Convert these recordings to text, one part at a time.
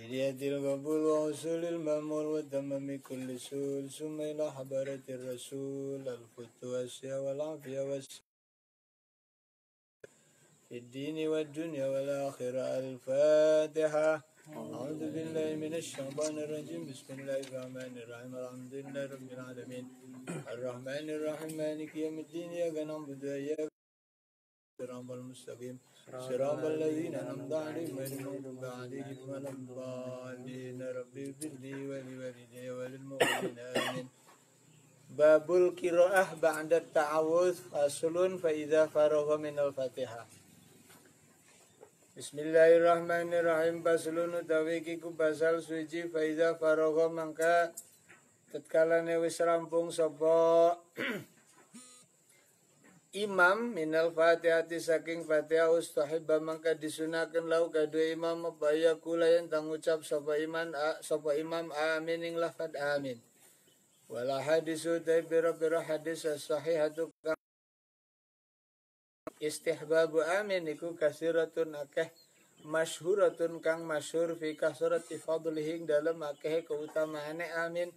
Hidayatil qabul wa usulil mamul wa tamami kulli sul summa ila habaratir rasul al-futu asya wal afya was fid dini wad dunya wal akhirah al-fatiha. A'udzu billahi minasy syaithanir rajim. Bismillahirrahmanirrahim. Alhamdulillahi rabbil alamin. Arrahmanir rahim. Maliki yaumiddin. Iyyaka na'budu wa iyyaka siratal mustaqim. Siratal ladzina an'amta 'alaihim ghairil maghdubi 'alaihim waladdallin. Rabbi ighfirli wa li walidayya wa lil mu'minina amin. Babul qiraah ba'da ta'awudz faslun fa idza faragha minal Fatihah. Bismillahirrahmanirrahim. Faslun utawi iku pasal suci fa idza faragha mangka tatkalane wis rampung sapa imam minal Fatihati saking Fatihah ustahibba mangka disunahkeun lau kadue imam baya kula yen tang ucap sapa imam amin ing lafad amin. Wala hadisu taibira hadis as-sahihatu istihbabu amin iku kasiratun akeh masyhuratun kang masyhur fi kasrati fadlihi dalam akeh keutamaane amin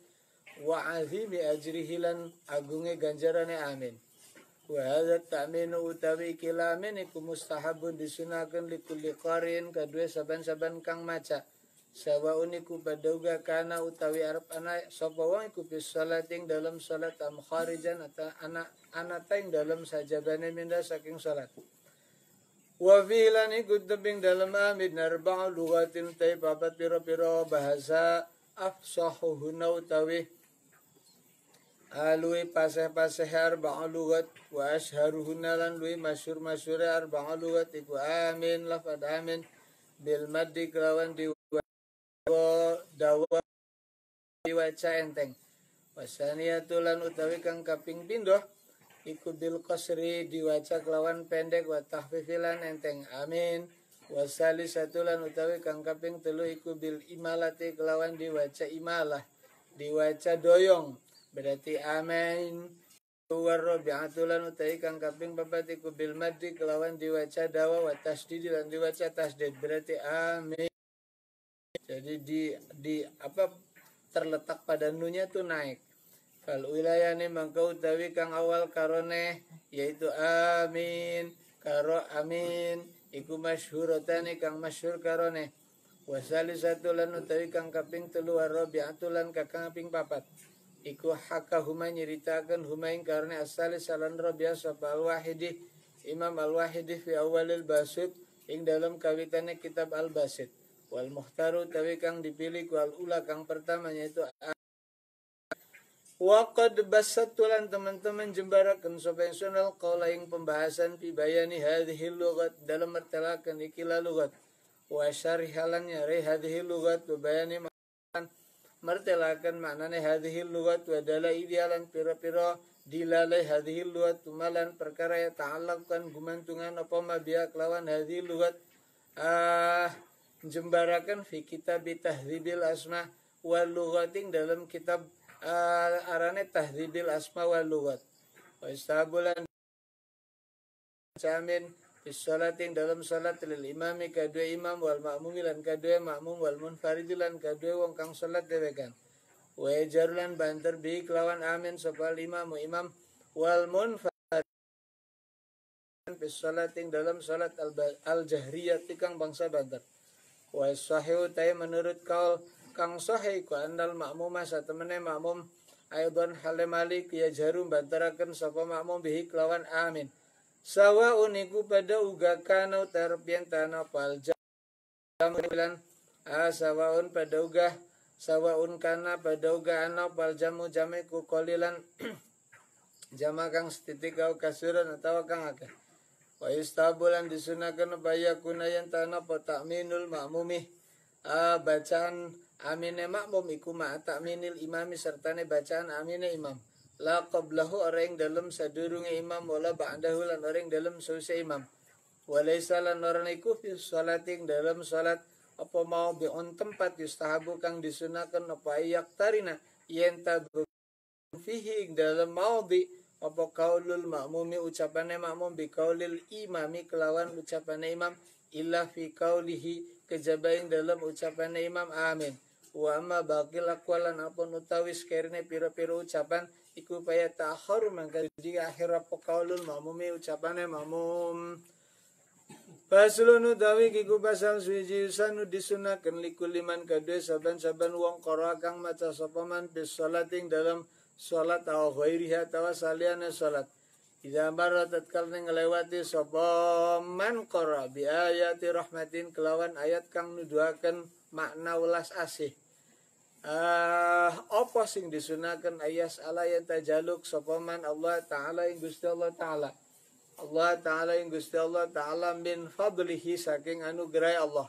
wa azimi ajrihi lan agunge ganjarane amin. Wa hadza ta'minu utawi kilamin iku mustahabun disunahkeun likulli qarin kadue saban-saban kang maca. Sawaun iku badauga kana utawi arep ana sapa wong iku fi salating dalam salat am kharijan ata ana taing dalam sajabane minda saking salat. Wa filan iku tebing dalam amin arba'u lughatin tay babat pira-pira bahasa afsahuhuna utawi alui paseh-paseh arba'u lughat wa asharuhuna lan lui masyhur-masyhure arba'u lughat iku amin lafad amin bil maddi kelawan dawa diwaca enteng. Wasaniyatulan utawi kang kaping pindho iku bil qasri diwaca kelawan pendek wa tahfifilan enteng amin. Wasalisatulan utawi kang kaping telu iku bil imalati kelawan diwaca imalah diwaca doyong berarti amin. Warrabi'atulan utawi kang kaping papat iku bil maddi kelawan diwaca dawa wa tasdid lan diwaca tasdid berarti amin. Jadi di apa terletak pada nunya tuh naik. Fal wilayane mangka utawi kang awal karone yaitu amin karo amin iku masyhuratane kang masyhur karone. Wasalisatu lan utawi kang kaping 3 warabi'atu lan kang kaping 4 iku hakahuma nyeritakeun humain karone asalis salan rabi'a sapa al-wahidi Imam al-Wahidi fi awalil basit ing dalam kawitane kitab al-basit. Wal muhtaru tawi kang dipilih wal ula kang pertamanya itu waqad basatulan teman-teman jembarakeun sapa sunal qaula ing pembahasan fi bayani hadhihi lughat dalam mertelakeun ikilah lughat wa syarihalan nyari hadhihi lughat wa bayani mertelakeun maknane hadhihi lughat wa dala idealan pira-pira dilalai hadhihi lughat tumalan perkara ya ta'allaqan gumantungan apa mabia kelawan hadhihi lughat jembarakan fi kitab tahdzibil asma wal lughating dalam kitab arane tahdzibil asma wal lughat wa istabulan jamin fi salating dalam salat lil imami kadue imam wal ma'mum lan kadue ma'mum wal munfarid lan kadue wong kang salat dhewekan wa jarlan banter bi kelawan amin sapa imam wal munfarid fi salating dalam salat al jahriyah kang bangsa banter. Wa sahihu tay menurut kaul kang sahih ku andal makmumah satemene makmum aidon hale malik ya jarum bantaraken sapa makmum bihi kelawan amin. Sawaun iku pada uga kana tarbiyan tanah pal jamulan sawaun pada uga sawaun kana pada uga ana pal jamu jameku qalilan jama kang setitik kau kasuran atau kang akeh. Wa istabulan disunahkan baya kunayan tanah ta'minul ma'mumi bacaan amine makmum iku ma ta'minil imami sertane bacaan amine imam la qablahu orang dalam sadurunge imam wala ba'dahu lan orang dalam sause imam walaysa lan orang iku fi sholating dalam salat apa mau bi'un tempat yustahabu kang disunahkan apa yaktarina yen tadru fihi dalam maudhi apa kaulul makmumi ucapane makmum bi kaulil imami kelawan ucapane imam illa fi qaulihi kejabaing dalam ucapan imam amin. Wa amma baqil aqwalan apun utawi sekirane pira-pira ucapan iku paya ta'khur mangka di akhir apa qaulul ma'mumi ucapane makmum. Paslun utawi kiku pasal suci usanu disunaken likuliman kadue saban-saban wong qara kang maca sapa man bis salating dalam salat aw ghairiha tawa saliyane salat. Idza marra tatkal ngelewati sapa man qara bi ayati rahmatin kelawan ayat kang nuduhaken makna welas asih. Apa sing disunaken ayas ala yang tajaluk sapa man Allah taala ing Gusti Allah taala. Allah Ta'ala yang Gusti Allah Ta'ala min fadlihi saking anugerah Allah.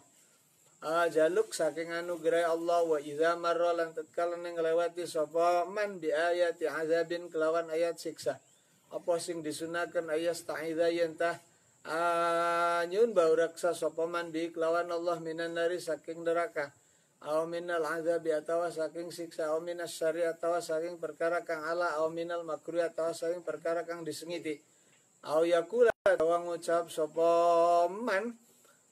Jaluk saking anugerah Allah wa idza marra lan tatkala ngelewati sapa man bi ayati azabin kelawan ayat siksa. Apa sing disunaken ayat ta'idza yentah nyun bauraksa sapa man bi kelawan Allah minan nari saking neraka. Aw minal azabi atawa saking siksa, aw minas syari atawa saking perkara kang ala, aw minal makruh atawa saking perkara kang disengiti. Aw yakula atawa ngucap sapa man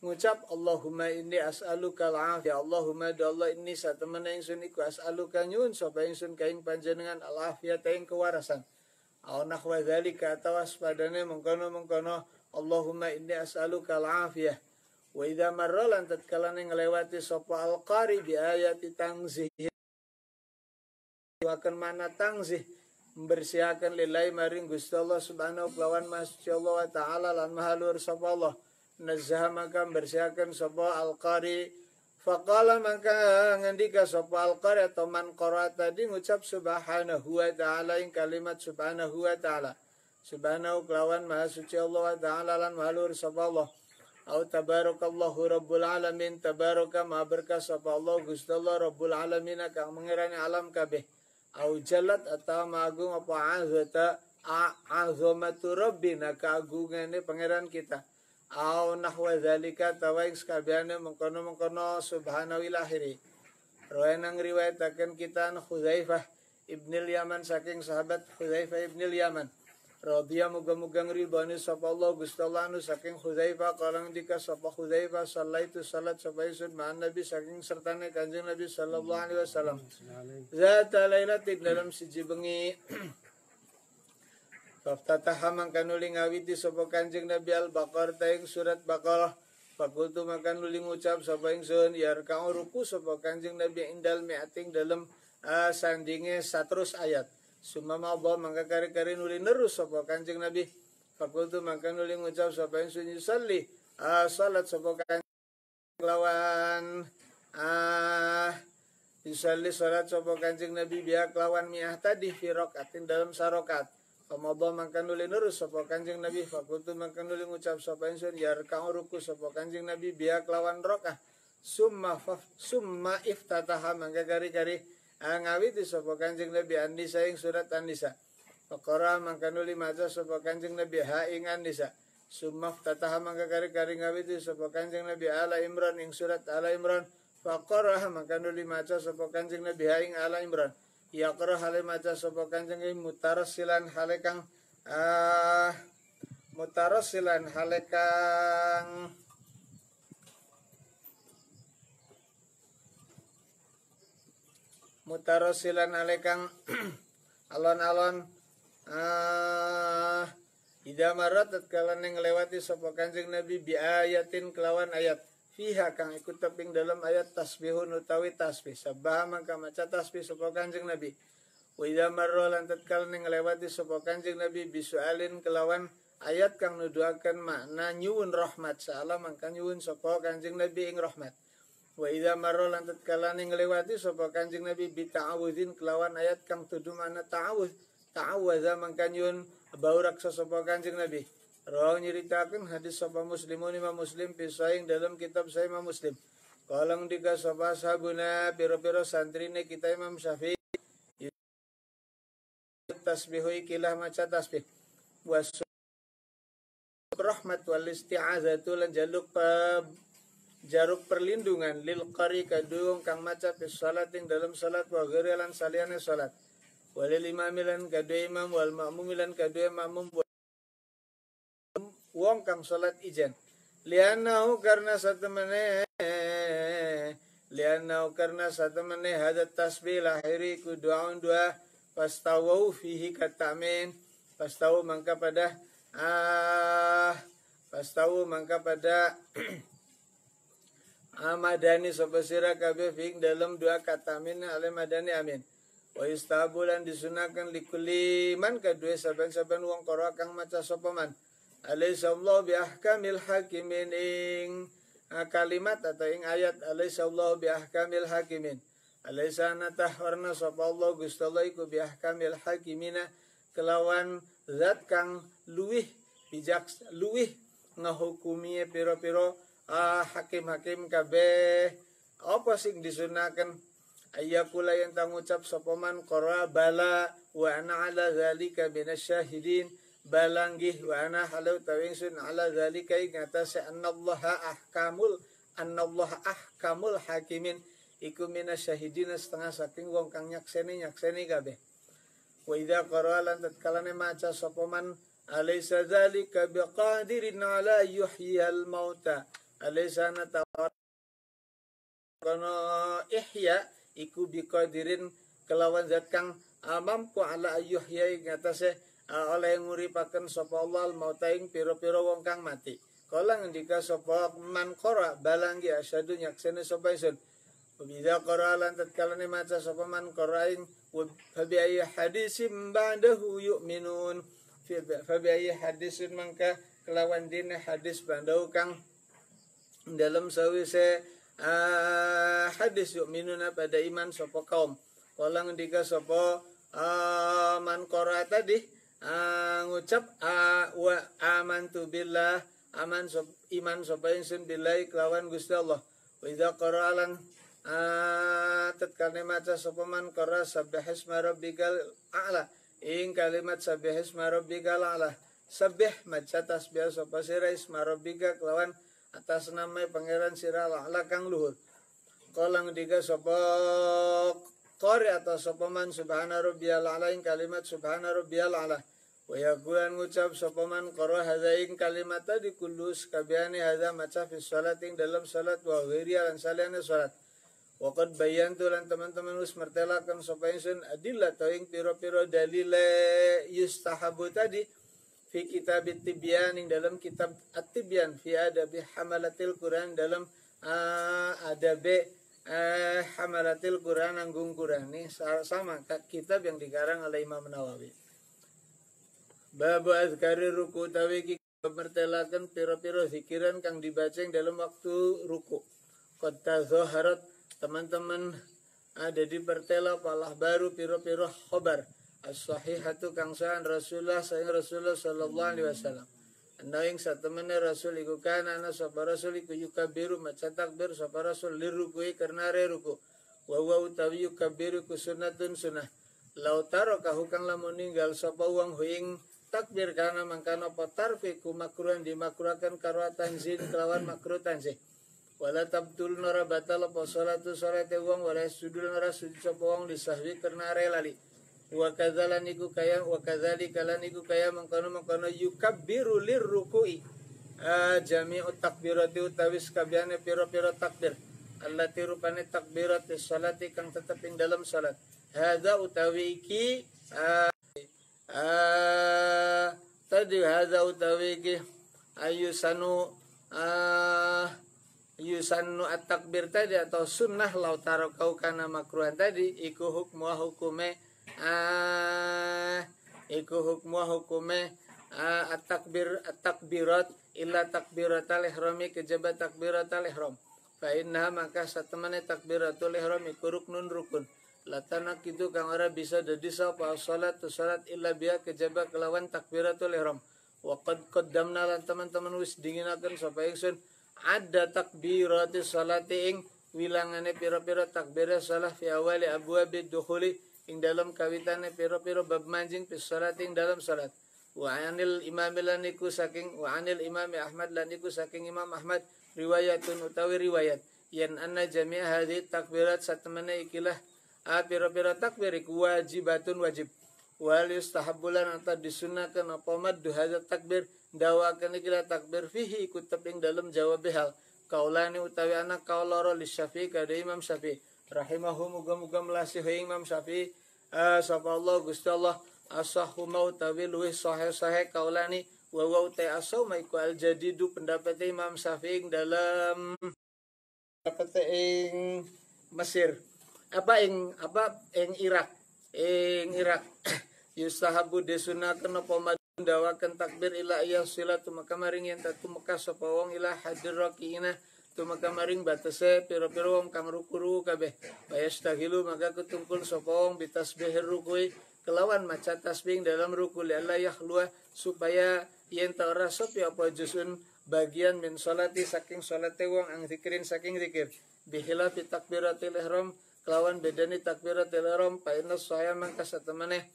ngucap Allahumma inni as'aluka al-afiyah. Allahumma do Allah inni satemene ingsun iku as'aluka nyun sapa ingsun kaing panjenengan al-afiyah ing kewarasan. Aw nahwa dzalika atawa padane mengkono-mengkono Allahumma inni as'aluka al-afiyah. Wa idza marra lan tatkala ngelewati sapa al-qari bi ayati tangzih. Akan mana tangzih membersihaken lillahi maring Gusti Allah subhanahu lawan masya Allah wa ta'ala lan mahalur sapa Allah nazzaha maka membersihaken sapa al-qari faqala maka ngendika sapa al-qari atau man qara tadi ngucap subhanahu wa ta'ala ing kalimat subhanahu wa ta'ala subhanahu lawan maha suci Allah wa ta'ala lan mahalur sapa Allah au tabarakallahu rabbul alamin tabaraka maha berkah sapa Allah Gusti Allah rabbul alamin kang mengirani alam kabeh au jalat atau magung apa azamatu rabbina keagungane pangeran kita au nahwa zalika tawaing sakabehane mengkono-mengkono subhanahu ilahiri rawayan riwayataken kita Hudzaifah ibnil Yaman saking sahabat Hudzaifah ibnil Yaman radhiyallahu muga-muga ridhani sapa Allah Gusti Allah anu saking Hudzaifah kalang dika sapa Hudzaifah sallaitu salat sapa isun ma'an Nabi saking sertane Kanjeng Nabi sallallahu alaihi wasallam. Zata lailatin dalam siji bengi faftataha mangka nuli ngawiti sapa Kanjeng Nabi Al-Baqarah ing surat Baqarah. Fakultu maka nuli ngucap sapa ingsun yarka'u ruku sapa Kanjeng Nabi indal mi'ating dalam sandinge 100 ayat. Summa Allah mangka kari-kari nuli nerus sapa Kanjeng Nabi. Fakultu maka nuli ngucap sapa ingsun yusalli salat sapa Kanjeng lawan yusalli salat sapa Kanjeng Nabi biha kelawan mi'ah tadi fi raqatin dalam sarokat. Famadha mangka nuli nerus sapa Kanjeng Nabi. Fakultu maka nuli ngucap sapa ingsun yarka'u ruku sapa Kanjeng Nabi biha kelawan rakaah. Summa iftataha mangka kari-kari ngawiti sapa Kanjeng Nabi An-Nisa ing surat An-Nisa. Faqara mangka nuli maca sapa Kanjeng Nabi ha ing An-Nisa. Summa ftataha mangka kari-kari ngawiti sapa Kanjeng Nabi Ala Imran ing surat Ala Imran. Faqara mangka nuli maca sapa Kanjeng Nabi ha ing Ala Imran. Yaqra hale maca sapa Kanjeng Nabi mutarassilan hale kang mutarassilan hale kang mutarasilan alekang alon-alon ida marat tatkala ngelewati sapa Kanjeng Nabi bi ayatin kelawan ayat fiha kang ikut teping dalam ayat tasbihun utawi tasbih sabah mangka maca tasbih sapa Kanjeng Nabi wa ida marra lan tatkala ngelewati sapa Kanjeng Nabi bisualin kelawan ayat kang nuduhaken makna nyuwun rahmat saala mangka nyuwun sapa Kanjeng Nabi ing rahmat. Wa idza marra lan tatkala nglewati sapa Kanjeng Nabi bi ta'awudzin kelawan ayat kang tudu makna ta'awudz ta'awadza mangka nyun bauraksa sapa Kanjeng Nabi. Rawi nyeritakeun hadis sapa Muslimun Imam Muslim pisaing dalam kitab Sahih Imam Muslim. Kalang dika sapa sahabuna pira-pira santrine kita Imam Syafi'i tasbihu ikilah maca tasbih was rahmat wal isti'azatu lan jaruk perlindungan lil qari kadung kang maca fi salating dalam salat wa ghairi lan saliyane salat walil imamilan kadue imam wal ma'mumilan kadue makmum wong kang salat ijen lianahu karena satemene hadat tasbih lahiri ku doa pastawau fihi katamin pastawu mangka pada madani sapa sira kabeh fing dalam dua katamin ale madani amin. Wa istabulan disunahkan likulli man kadue saben-saben wong qara kang maca sapa man. Alaihissallahu bi ahkamil hakimin ing kalimat atau ing ayat alaihissallahu bi ahkamil hakimin. Alaisana tahwarna sapa Allah Gusti Allah iku bi ahkamil hakimina kelawan zat kang luwih bijak luwih ngahukumi pira-pira hakim-hakim kabeh apa sing disunahkan ayyakula yang tangucap sapa man qara bala wa ana ala zalika minasyahidin balanggih wa ana halau tawingsun ala zalika ing atase annallaha ahkamul hakimin iku minasyahidin setengah saking wong kang nyakseni kabeh. Wa idza qara lan tatkalane maca sapa man alaysa zalika biqadirin ala yuhyiyal mauta alaysa natawar kono ihya iku biqadirin kelawan zat kang mampu ala yuhya ing atase oleh nguripaken sapa Allah al mauta ing pira-pira wong kang mati. Kala ngendika sapa man qara balanggi asyadu nyaksene sapa isun. Bila qara lan tatkalane maca sapa man qara ing fa bi ayyi hadisin ba'dahu yu'minun fa bi ayyi hadisin mangka kelawan dine hadis bandahu kang dalam sawise hadis yu'minuna pada iman sapa kaum. Kala ngendika sapa man qara tadi ngucap wa amantu billah iman sapa ingsun billahi kelawan Gusti Allah. Wa idza qara lan tatkala maca sapa man qara subbihisma rabbikal a'la ing kalimat subbihisma rabbikal a'la sabbih maca tasbih sapa sira isma rabbika kelawan atas nama pangeran sira a'la kang luhur. Kala ngendika sapa qari atau sapa man subhana rabbiyal a'la ing kalimat subhana rabbiyal a'la wa yaqulan ngucap sapa man qara hadza ing kalimat tadi kulus kabehane hadza maca fi shalat ing dalam salat wa ghairi lan saliyane salat. Waqad bayantu lan teman-teman wis mertelakan sapa ingsun adillah ing pira-pira dalile yustahabu tadi fi kitab at-tibyan ing dalam kitab at-tibyan fi adabi hamalatil Quran dalam adabe hamalatil Quran anggung Quran ini sama kitab yang dikarang oleh Imam Nawawi. Bab azkari ruku tawi mertelakan pira-pira zikiran kang dibaca dalam waktu ruku. Qad tazaharat teman-teman ada di pertela palah baru piro-piro khobar as-sahihatu kang saan Rasulullah sallallahu alaihi wasallam anaing satemene Rasul iku kana ana sapa Rasul iku yukabiru maca takbir sapa Rasul lirukui karena re ruku wa utawi yukabiru ku sunnatun sunnah lautaro kahukang lamun ninggal sapa wong huing takbir kana mangkana patarfi ku makruhan dimakruhkan karo tanzin kelawan makruh tanzih. Wala tabtul nara batal apa salatu salate wong wala sujud nara sujud sapa wong disahwi karena are lali wa kadzalan iku kaya wa kadzalika lan iku kaya mangkono yukabbiru lirruku'i jami'ut takbirati utawi sakabehane pira-pira takbir allati rupane takbirat salati kang tetep ing dalam salat hadza utawi iki tadi hadza utawi iki ayusanu yusannu at-takbir tadi atau sunnah lautaro kau kana makruhan tadi iku hukmu hukume at-takbirat illa takbiratal ihrami kejaba takbiratal ihram fa inna maka satemene takbiratul ihram iku ruknun rukun latana kitu kang ora bisa dadi sapa salat illa biya kejaba kelawan takbiratul ihram wa qad qaddamna lan teman-teman wis dinginaken sapa ingsun ada takbirati salati ing wilangane pira-pira takbir salah fi awali abwabi dukhuli ing dalam kawitane pira-pira bab manjing fi salati ing dalam salat wa anil imam laniku saking wa anil imam Ahmad laniku saking Imam Ahmad riwayatun utawi riwayat yen anna jami' hadhi takbirat satemene ikilah pira-pira takbir iku wajibatun wajib wal yustahabbulan anta disunahkan apa maddu hadza takbir dawakan kira takbir fihi ikut tebing dalam jawab hal kaulani utawi anak kauloro li Syafi'i kada Imam Syafi'i rahimahu muga-muga melasih Imam Syafi'i sapa Allah Gusti Allah asahu mau utawi luwih sahih kaulani wa utai asau maiku al jadidu pendapat Imam Syafi'i dalam pendapat ing Mesir ing Irak yusahabu desunakeun apa dawakan takbir ila silatu maka maring yen tatu meka sapa wong ila hadir rakiina tu maka maring batese pira-pira wong kang ruku kabeh bayastahilu maka ketungkul sapa wong bitasbihir rukui kelawan maca tasbih dalam ruku la yahlua supaya yen ta ora sepi apa jusun bagian min salati saking salate wong ang zikirin saking zikir bihila fi takbiratil ihram kelawan bedani takbiratil ihram fa inna saya mangka satemene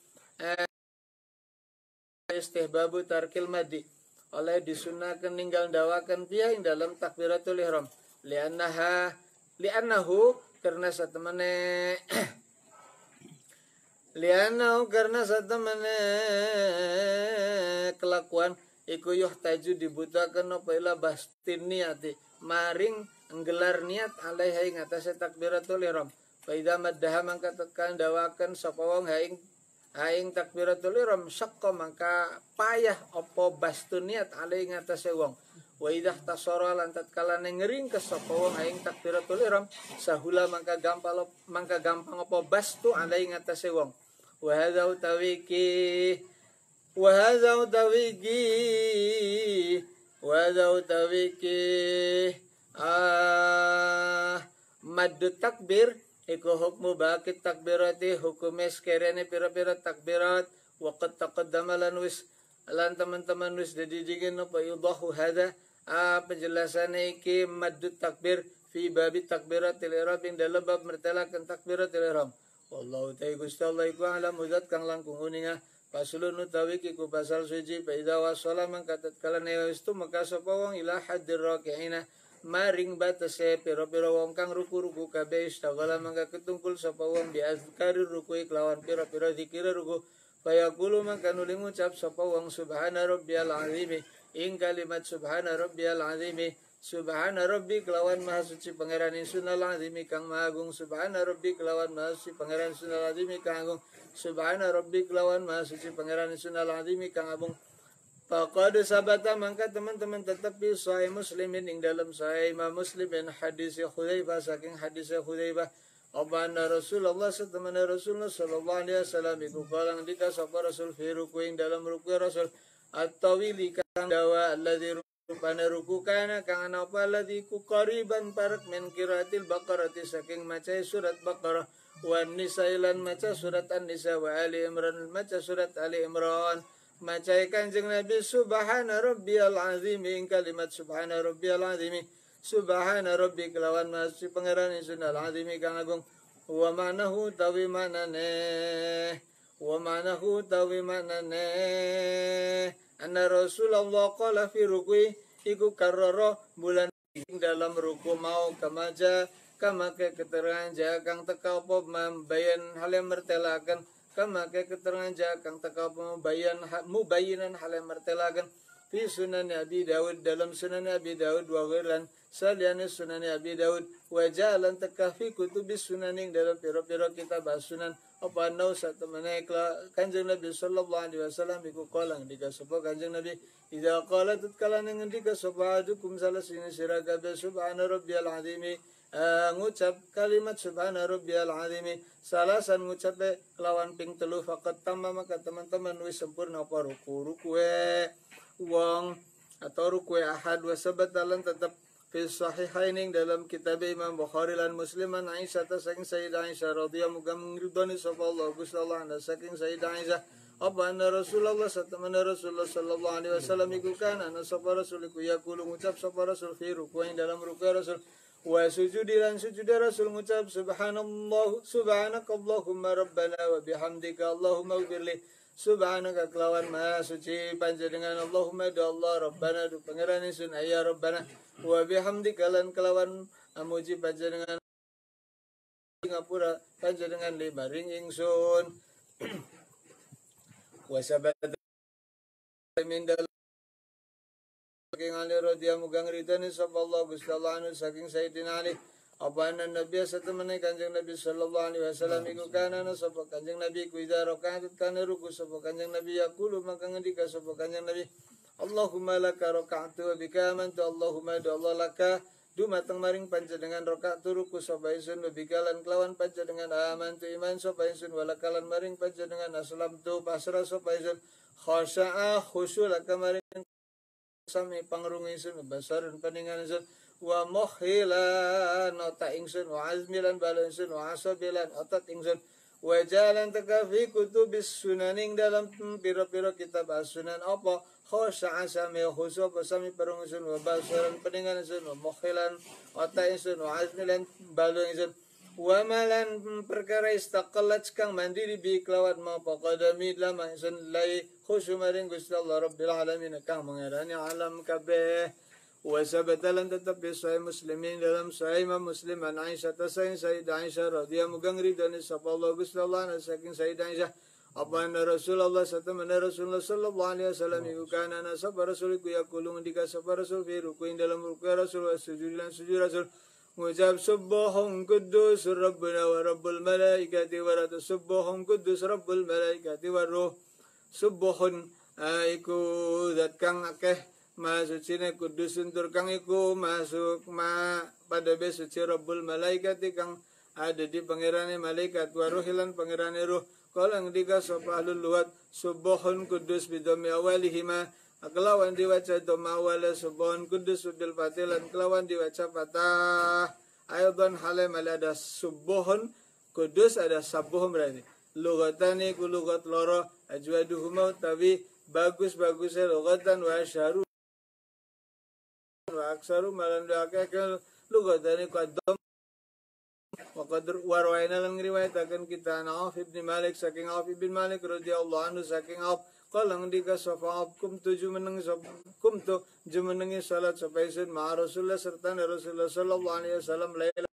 istihbabu tarkil madi oleh disunahkan ninggal dawakan dia ing dalam takbiratul ihram li'annahu karena satemene kelakuan iku yuhtaju dibutuhkan apa ila bastin niati maring nggelar niat alaiha ing atase takbiratul ihram fa idza maddaha mangka tekan dawakan sapa wong haing takbiratul ihram syaqqa maka payah apa bastun niat alai ngatasé wong wa idza tasara lan tatkala ngering ke sapa wong haing takbiratul ihram sahula mangka gampang apa bastu alai ngatasé wong wa hadza utawiki maddu takbir iku hukmu baqit takbirati hukume sekerene pira-pira takbirat waqad taqaddama lan teman-teman wis didingin apa yudahu hada penjelasannya iki maddu takbir fi babi takbiratil ihram dalam bab mertelakan takbiratil ihram wallahu ta'ala Gusti Allah iku alam mudzat kang langkung uninga pasulun utawi iku pasal suci fa idza wasala mangka tatkala wis tu maka sapa wong ila hadir raki'ina maring batase pira-pira wong kang ruku-ruku kabeh istaghala mangka ketungkul sapa wong bi azkari ruku kelawan pira-pira zikir ruku fayaqulu mangka nuli ngucap sapa wong subhana rabbiyal azim ing kalimat subhana rabbiyal azim subhana rabbi kelawan maha suci pangeran sunal azim kang maha agung subhana rabbi kelawan maha suci pangeran sunal azim kang agung subhana rabbi kelawan maha suci pangeran sunal azim kang agung faqad sabata mangka teman-teman tetap di sahih muslimin ing dalam sahih Imam Muslim dan hadis Hudzaifah saking hadis Hudzaifah abana Rasulullah satamana Rasulullah sallallahu alaihi wasallam iku kalang dika sapa Rasul fi ruku ing dalam ruku Rasul at-tawili kang dawa alladzi rupana ruku kana kang ana apa alladzi ku qariban parak min qiraatil baqarah saking maca surat Baqarah wan nisa lan maca surat An-Nisa wa Ali Imran maca surat Ali Imran macai kanjeng Nabi subhana rabbiyal azim ing kalimat subhana rabbiyal azim subhana rabbi kelawan masih pangeran sunal azim kang agung wa manahu tawi manane anna Rasulullah qala fi rukui iku karrara bulan dalam ruku mau kama ke keterangan kang teka apa membayan hal yang mertelakan kama ke keterangan kang teka mubayyinan hal yang mertelakan fi sunan Abi Dawud dalam sunan Abi Dawud wa ghairan saliyane sunan Abi Dawud wa jalan teka fi kutubis sunaning dalam pira-pira kitab sunan apa nau satu menekla kanjeng Nabi sallallahu alaihi wasallam iku kalang dika sapa kanjeng Nabi idza qala tatkala ngendika sapa adukum salah sini sira kabeh subhana rabbiyal azim ngucap kalimat subhana rabbiyal azim salasan ngucap lawan ping telu faqat tamma maka teman-teman wis sempurna apa ruku wong atau ruku ahad wa sabatalan tetap fi sahihain dalam kitab Imam Bukhari lan Muslim an Aisyah saking Sayyidah Aisyah radhiyallahu anha ridhani sapa Allah Gusti Allah saking Sayyidah Aisyah apa anna Rasulullah sallallahu alaihi wasallam iku kana ana sapa rasul iku yaqulu ngucap sapa rasul fi ruku dalam ruku rasul wa sujudi lan sujud rasul ngucap subhanallah subhanakallahumma rabbana wa bihamdika allahumma ighfirli subhanaka kelawan maha suci panjenengan Allahumma do Allah rabbana do pangeran sun ya rabbana wa bihamdika lan kelawan amuji panjenengan ngapura panjenengan limaring ingsun wa sabat min saking Ali radhiyallahu mugang ridani sapa Allah Gusti Allah anu saking Sayyidina Ali apa anna Nabi satemene Kanjeng Nabi sallallahu alaihi wasallam iku kana sapa Kanjeng Nabi ku idza rakaat kana ruku sapa Kanjeng Nabi yaqulu maka ngendika sapa Kanjeng Nabi Allahumma laka raka'tu wa bika amantu Allahumma do Allah laka dumateng maring panjenengan rakaat ruku sapa ingsun wa bika lan kelawan panjenengan amantu iman sapa ingsun walakalan maring panjenengan aslamtu pasrah sapa ingsun khasha'a khusyuk laka maring sami pangrung ingsun basarun paningan ingsun wa muhilan otak ingsun wa azmilan bala ingsun wa asabilan otak ingsun wa jalan tekafi kutubis sunaning dalam piro-piro kitab as-sunan apa khosya'a sami khusyuk sami pangrung ingsun wa basarun paningan ingsun wa muhilan otak ingsun wa azmilan bala ingsun wa malan perkara istaqallat kang mandiri bi kelawan ma qadami lama ingsun lai khusyuk maring Gusti Allah Rabbil alamin kang mengerani alam kabeh wa sabatalan tetap bi sahih muslimin dalam sahih Imam Muslim an Aisyah Sayyidah Aisyah radhiyallahu anha ridani sapa Allah Gusti Allah saking Sayyidah Aisyah apa anna Rasulullah satamana Rasulullah sallallahu alaihi wasallam iku kana sapa rasul ku yaqulu ndika sapa rasul fi rukuin dalam ruku Rasul sujud lan sujud Rasul ngucap subbuhun kuddus rabbuna wa rabbul malaikati wa ratu subbuhun kuddus rabbul malaikati wa ruh subbuhun iku zat kang akeh masucine kudus tur kang iku masuk pada besuci rabbul malaikati kang ada di pangerane malaikat wa ruhilan pangerane ruh kala ngendika sapa ahlul lugat subbuhun kudus bidami awalihima kelawan diwaca dhamma awala subhan kudus bil fatilan kelawan diwaca patah aydan halim ada subhan kudus ada sabuhum berarti lugatani ku lugat loro ajwaduhuma tapi bagus-bagusnya lugatan wa syaru wa aksaru malan dakal lugatani ku dham wa qadr warwaina lan riwayataken kita Auf ibn Malik saking Auf ibn Malik radhiyallahu anhu saking Auf kalang dika sapa kumtu jumenengi salat sapa isun ma Rasulullah serta Rasulullah sallallahu alaihi wasallam laila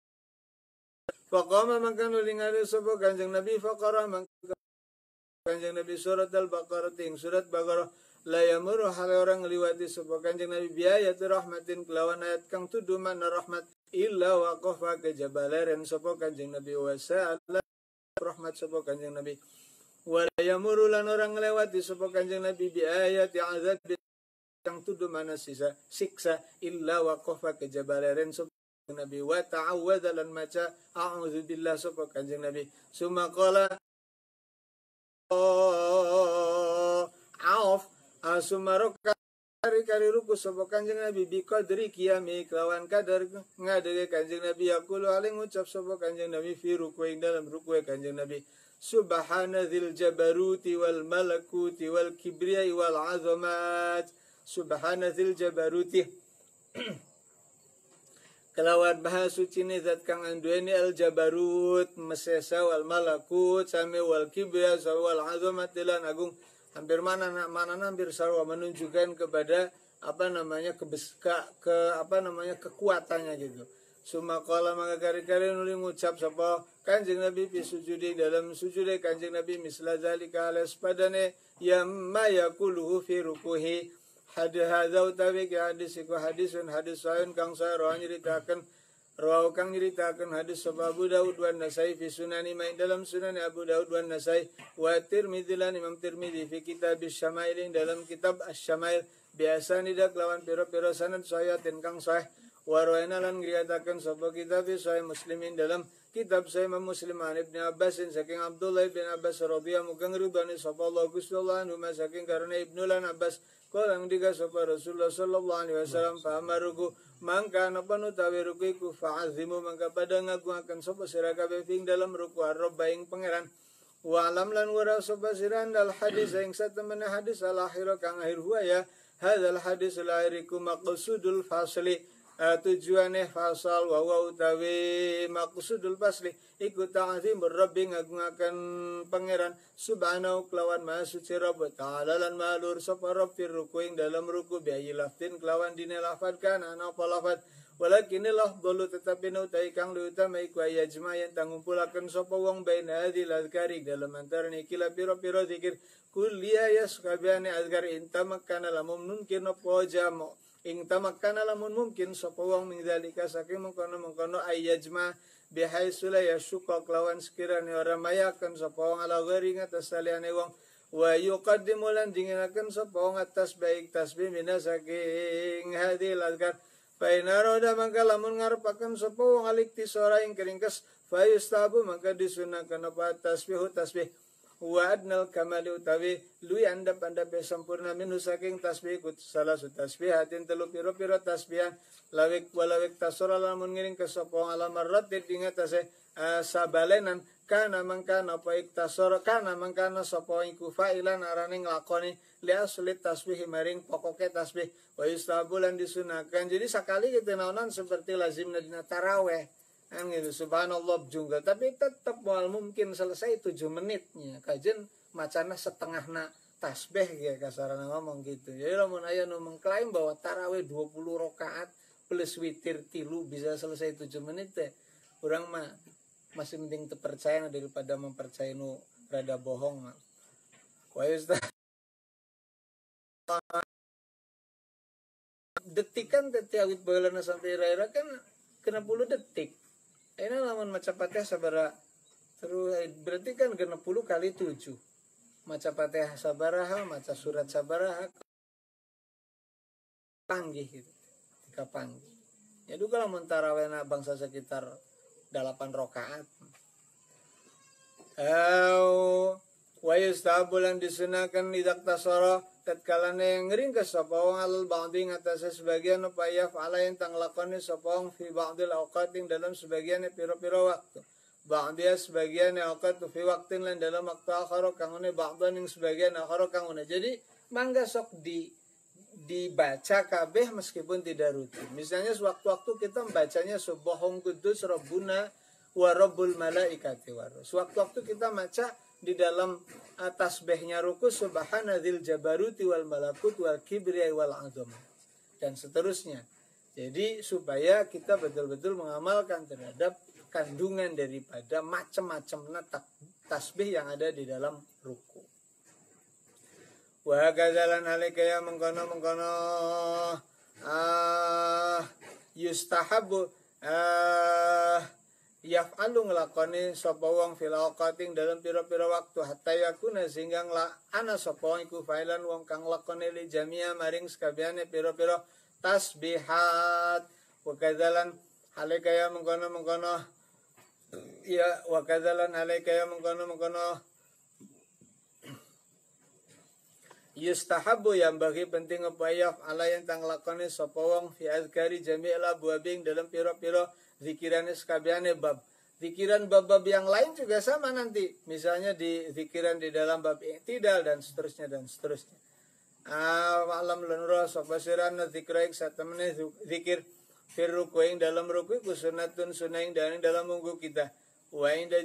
faqama maka nulingale sapa Kanjeng Nabi faqara maka Kanjeng Nabi surat Al-Baqarah ting surat Baqarah la yamuru hal orang liwati sapa Kanjeng Nabi biayat rahmatin kelawan ayat kang tuduh mana rahmat illa waqafa ke jabalaren sapa Kanjeng Nabi wa sa'ala rahmat sapa Kanjeng Nabi wala yamuru lan orang ngelewati sapa Kanjeng Nabi bi ayat azab kang tuduh mana siksa illa waqafa kejabalaren sapa Nabi wa ta'awwadza lan maca a'udzubillah sapa Kanjeng Nabi summa qala auf asumaroka kari ruku sapa Kanjeng Nabi bi qadri qiyami kelawan kadar ngadege Kanjeng Nabi yaqulu aling ngucap sapa Kanjeng Nabi fi ruku ing dalam ruku Kanjeng Nabi Subhana dzil jabaruti wal malakuti wal kibriya wal azamat Subhana dzil jabaruti kelawan maha suci ni zat kang andueni al jabarut mesesa wal malakut sami wal kibriya wal azamat lan agung hampir mana hampir sarwa menunjukkan kepada kekuatannya gitu. Suma qala maka kari-kari nuli ngucap sapa Kanjeng Nabi fi sujudi dalam sujud Kanjeng Nabi misla zalika alas padane yamma yaquluhu fi rukuhi hadza utawi hadis iku hadisun hadis sahih kang saya nyeritaken kang nyeritaken hadis sapa Abu Daud wan Nasai fi sunani main dalam sunan Abu Daud wan Nasai wa Tirmidzi lan Imam Tirmidzi fi kitab Asy-Syama'il dalam kitab Asy-Syama'il biasa nidak lawan pira-pira sanad sahih kang sahih warwaina lan ngriataken sapa kitab Sahih Muslimin dalam kitab Sahih Muslim an Ibnu Abbas saking Abdullah bin Abbas radhiyallahu anhu ridhani sapa Allah Gusti Allah anu saking karena Ibnu lan Abbas kala ngendika sapa Rasulullah sallallahu alaihi wasallam fa amaruku mangka napa utawi ruku iku fa'azimu mangka pada ngagungaken sapa sira kabeh ing dalam ruku Rabb ing pangeran wa alam lan wara sapa sira dal hadis ing satemene hadis al akhir kang akhir huwa ya hadzal hadis lahiriku maqsudul fasli tujuane fasal wa utawi maqsudul fasli iku ta'zim rabbi ngagungaken pangeran subhanahu kelawan maha suci Rabb ta'ala lan malur sapa Rabb fir ruku ing dalam ruku bi laftin kelawan dine lafad kana apa lafad walakinillah dulu tetapi utai kang utama iku ayajma yang tangumpulaken sapa wong baina hadil azkari dalam antarane kila pira-pira zikir kulliya yasqabani azkar intamakana lamun mungkin apa jamu ing tamakkana lamun mungkin sapa wong min dzalika saking mengkono-mengkono ayyajma bihaitsu la yashqa lawan sekirane ora mayaken sapa wong ala ghairi ngatas saliyane wong wa yuqaddimu lan dinginaken sapa wong atas baik tasbih mina saking hadil azkar fa inaroda mangka lamun ngarepaken sapa wong aliktisora ing keringkes fa yustabu mangka disunahkan apa tasbih wa adnal kamali utawi lui andap sempurna minu saking tasbih kut salah su tasbihatin telu piro-piro tasbihan lawik walawik tasora lamun ngiring ke sapa ala marrat dingatase sabalenan kana mangkana apa iktasara kana mangkana sapa iku fa'ilan arane nglakoni li asli tasbih maring pokoke tasbih wa istabulan disunahkan. Jadi sekali kita naonan seperti lazimna dina tarawih kan gitu, subhanallah juga, tapi tetap wal mungkin selesai 7 menitnya kajen macana setengah na tasbih ya kasarana ngomong gitu. Jadi lamun aya nu mengklaim bahwa tarawih 20 rakaat plus witir tilu bisa selesai 7 menit teh urang mah masih mending terpercaya daripada mempercayai nu rada bohong mah. Detikan teh awit baheulana sampai raira kan kena 10 detik. Ini lamun maca Fatihah sabaraha terus berarti kan 60 kali 7. Maca Fatihah sabaraha, maca surat sabaraha panggih gitu. Tika panggih. Jadi kalau tarawihna bangsa sekitar 8 rakaat. Wa yustabulan disunahkan idak tasara tatkalane ngringkes sapa wong alal ba'di ngatasé sebagian upaya fa'ala yang tang lakoni sapa wong fi ba'dil awqat dalam sebagian pira-pira waktu. Ba'diya sebagian awqat fi waqtin lan dalam waktu akhara kangune ba'dan ing sebagian akhara kangune. Jadi mangga sok dibaca kabeh meskipun tidak rutin. Misalnya sewaktu-waktu kita membacanya subhanahu kudus rabbuna wa rabbul malaikati war. Sewaktu-waktu kita baca di dalam tasbihnya ruku subhanadzil jabaruti wal malakut wal kibriya wal azamah dan seterusnya. Jadi supaya kita betul-betul mengamalkan terhadap kandungan daripada macam-macam tasbih yang ada di dalam ruku. Wa kadzalan alika ya mengkono yustahabu yaf'alu nglakoni sapa wong fil awqating dalam pira-pira waktu hatta yakuna sehingga ana sapa wong iku fa'ilan wong kang lakoni li jamia maring sakabehane pira-pira tasbihat. Wa kadzalan alika ya mengkono ya wa kadzalan alika ya mengkono yustahabu yang bagi penting upaya ala yang tang lakoni sapa wong fi azkari jami'il abwabing dalam pira-pira zikiran sekabehane bab. Zikiran bab-bab yang lain juga sama nanti. Misalnya di zikiran di dalam bab i'tidal dan seterusnya dan seterusnya. Alam lanura sapa sirana zikraik satemene zikir fir rukuing dalam ruku ku sunatun sunaing dalam munggu kita. Wa inda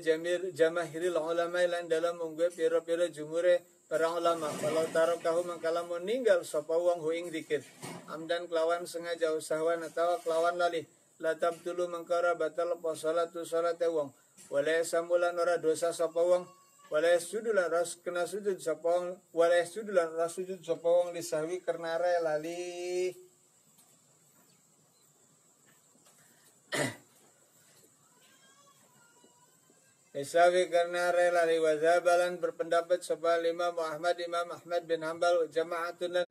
jamahiril ulama lan dalam munggu pira-pira jumure para ulama. Kalau tarokahu mangkalamun ninggal sapa wong huing zikir. Amdan kelawan sengaja usahawan atau kelawan lalih. La tabtulu mangkara batal apa salatu salate wong wala samulan ora dosa sapa wong wala sudulan ras kena sujud sapa wong wala sudulan ras sujud sapa wong lisahwi karena re lali. Lisahwi karena re lali wa zabalan berpendapat sapa Imam Ahmad bin Hanbal jama'atun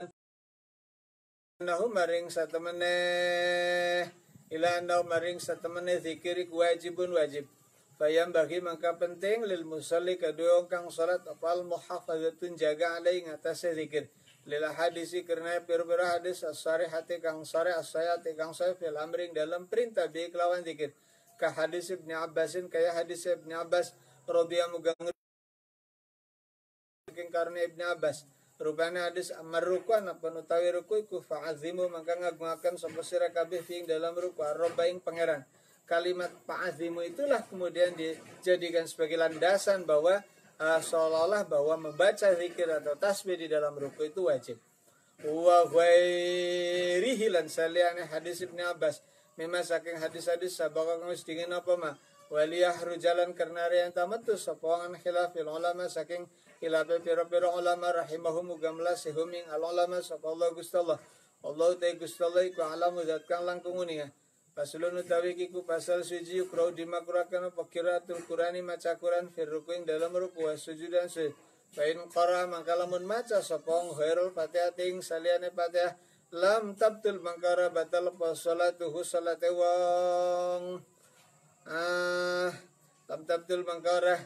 nahum maring satemene ila anau maring satemene zikir wajibun wajib. Fayam bagi mangka penting lil musalli kadua kang salat apal muhafazatun jaga alai ngatasi zikir. Lil hadisi karena pira-pira hadis as-sarihati kang sare as-sayati kang sare fil amring dalam perintah bi kelawan zikir. Ka hadis Ibnu Abbasin kaya hadis Ibnu Abbas radhiyallahu anhu karena Ibnu Abbas rupanya hadis amar ruku anak penutawi ruku iku fa'azimu maka ngagungakan sapa sira kabeh fiing dalam ruku arbaing pangeran. Kalimat fa'azimu itulah kemudian dijadikan sebagai landasan bahwa seolah-olah bahwa membaca zikir atau tasbih di dalam ruku itu wajib. Wa ghairihi lan saliyane hadis Ibnu Abbas memang saking hadis-hadis sabaka wis dingin apa mah waliyah rujalan karena yang tamatu sapa wong khilafil ulama saking khilafe pira-pira ulama rahimahum gamla sehuming al ulama sapa Allah Gusti Allah Allah ta'ala gustalla iku alamu zat kang langkung uninga. Pasulun utawi kiku pasal suji ukrau dimakruhkan pakiraatul Qur'ani maca Quran fir ruku ing dalam ruku wa sujud dan sujud. Bain qara mangka lamun maca sopong ghairul Fatihah ting saliyane Fatihah lam tabtul mangkara batal salatuhu salate wong. Lam tabtul mangkara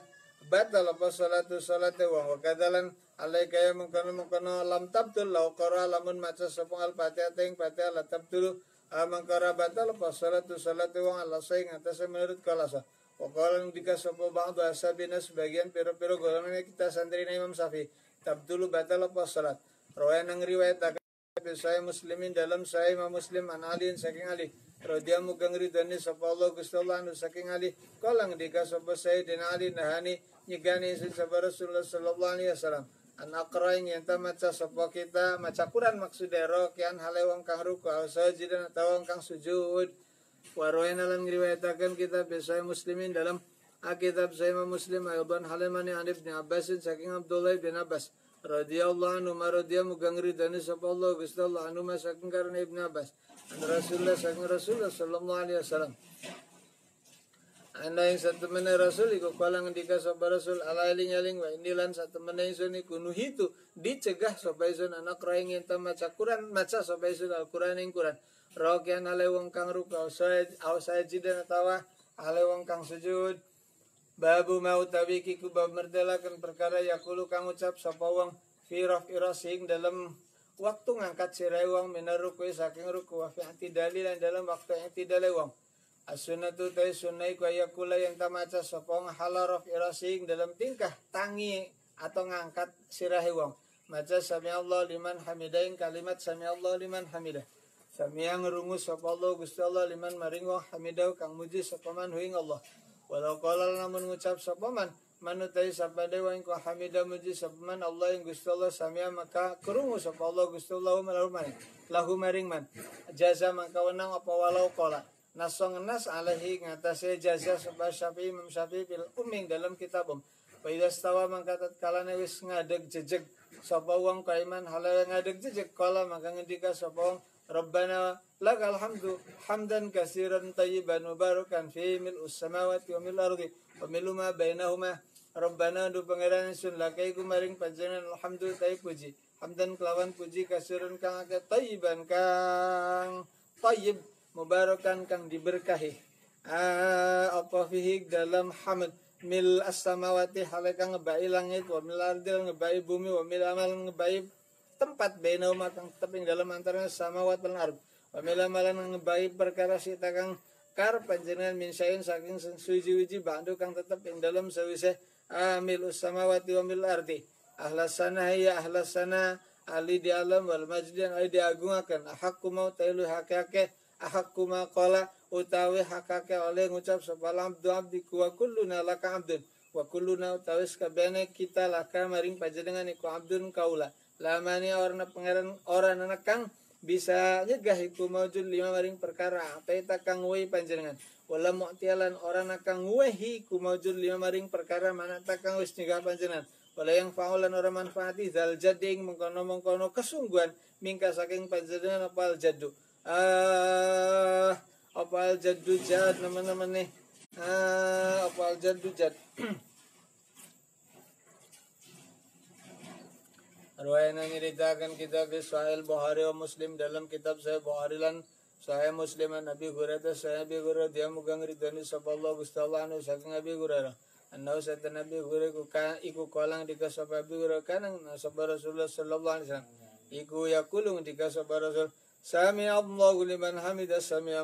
batal salatu salate wong wa kadalan alaika ya mengkono lam tabtul law qara lamun maca sopong al Fatihah ting Fatihah la tabtul mangkara batal salatu salate wong Allah saing atas menurut kalasa. Waqalan dika sapa ba'du ashabina sebagian piro-piro golongan kita santri Imam Syafi'i tabdulu batal salat. Rawayan yang riwayataken saya muslimin dalam saya Imam Muslim an Ali saking Ali radhiyallahu mugang ridani sapa Allah Gusti Allah anu saking Ali kalang dika sapa Sayyidina Ali nahani nyegani sapa Rasulullah sallallahu alaihi wasallam an aqra ing yen maca sapa kita maca Quran maksude rokian hale wong kang ruku sajidan atau wong kang sujud. Warwayan alam ngriwayataken kitab saya muslimin dalam kitab saya Muslim ayuban halimani an Ibnu Abbasin saking Abdullah bin Abbas radhiyallahu anhu maradhiya mugang ridani sapa Allah Gusti Allah anu saking karena Ibnu Abbas an Rasulullah saking Rasulullah sallallahu alaihi wasallam ana ing satemene Rasul iku kala ngendika sapa Rasul alailing aling wa inilan satemene ingsun iku nuhitu dicegah sapa ingsun anak raing yen maca Quran maca sapa ingsun Al-Qur'an ing Quran rokian ale wong kang ruku sajidan atawa ale wong kang sujud. Babu mau tawi kiku bab merdelakan perkara yakulu kang ucap sapa wong fi raf'irasing dalam waktu ngangkat sirai wong minar ruku saking ruku wa fi i'tidali lan dalam waktu i'tidali wong. As-sunnatu ta sunnah ku yakula yang tamaca sapa wong hala raf'irasing dalam tingkah tangi atau ngangkat sirahe wong. Maca sami Allah liman hamidain kalimat sami Allah liman hamidah. Samiang ngerungu sapa Allah Gusti Allah liman maring wong hamidahu kang muji sapa man huing Allah. Walau qala lamun ngucap sapa man manutai sapa dewa ing hamidah muji sapa man Allah ing Gusti Allah samia maka krungu sapa Allah Gusti Allah lahu maring man. Jaza mangka wenang apa walau qala. Nasong nas alaihi ngatasé jaza sapa Syafi'i Imam Syafi'i fil umming dalam kitabum. Wa idza stawa mangka tatkalane wis ngadeg jejeg sapa wong kaiman halal ngadeg jejeg kala maka ngendika sapa wong Rabbana lakal hamdu hamdan katsiran tayyiban mubarakan fi mil'us samawati wa mil'il ardi wa mil'u ma bainahuma. Rabbana du pangeran sun lakai kumaring panjenengan alhamdu tayyib puji hamdan kelawan puji katsiran kang akeh tayyiban kang tayyib mubarakan kang diberkahi apa fihi dalam hamd mil as-samawati halakang ngebai langit wa mil ardi ngebai bumi wa mil amal ngebai tempat bainauma kang teping dalam antara samawat lan ard wa mil amalan ngebai perkara sita kang kar panjenengan min sayin saking suji-uji bandu kang tetep ing dalam sawise amil samawati wa mil ardi ahlasana ya ahlasana ali di alam wal majdi ali diagungaken ahakku mau tailu hakake ahakku ma qala utawi hakake oleh ngucap sapa abdu abdiku wa kulluna laka abdun wa kulluna utawi kabehane kita laka maring panjenengan iku abdun kaula lamani orna pangeran orang anak kang bisa nyegah iku maujud lima maring perkara apa ita kang wehi panjenengan wala mu'tialan orang kang wehi iku maujud lima maring perkara mana ta kang wis nyegah panjenengan wala yang faulan orang manfaati zal jading mengkono kesungguhan mingka saking panjenengan apal jaddu apal jaddu jad nama-nama nih apal jaddu jad. Riwayat yang diceritakan kitab Sahih Bukhari wa Muslim dalam kitab Sahih Bukhari lan Sahih Muslim Nabi Hurairah Sahih Abi Hurairah dia mugang ridani sapa Allah Gusti Allah anu saking Abi Hurairah annahu sata Nabi Hurairah iku kalang dika sapa Abi Hurairah kanang sapa Rasulullah sallallahu alaihi wasallam iku yakulung dika sapa Rasul sami Allahu liman hamida sami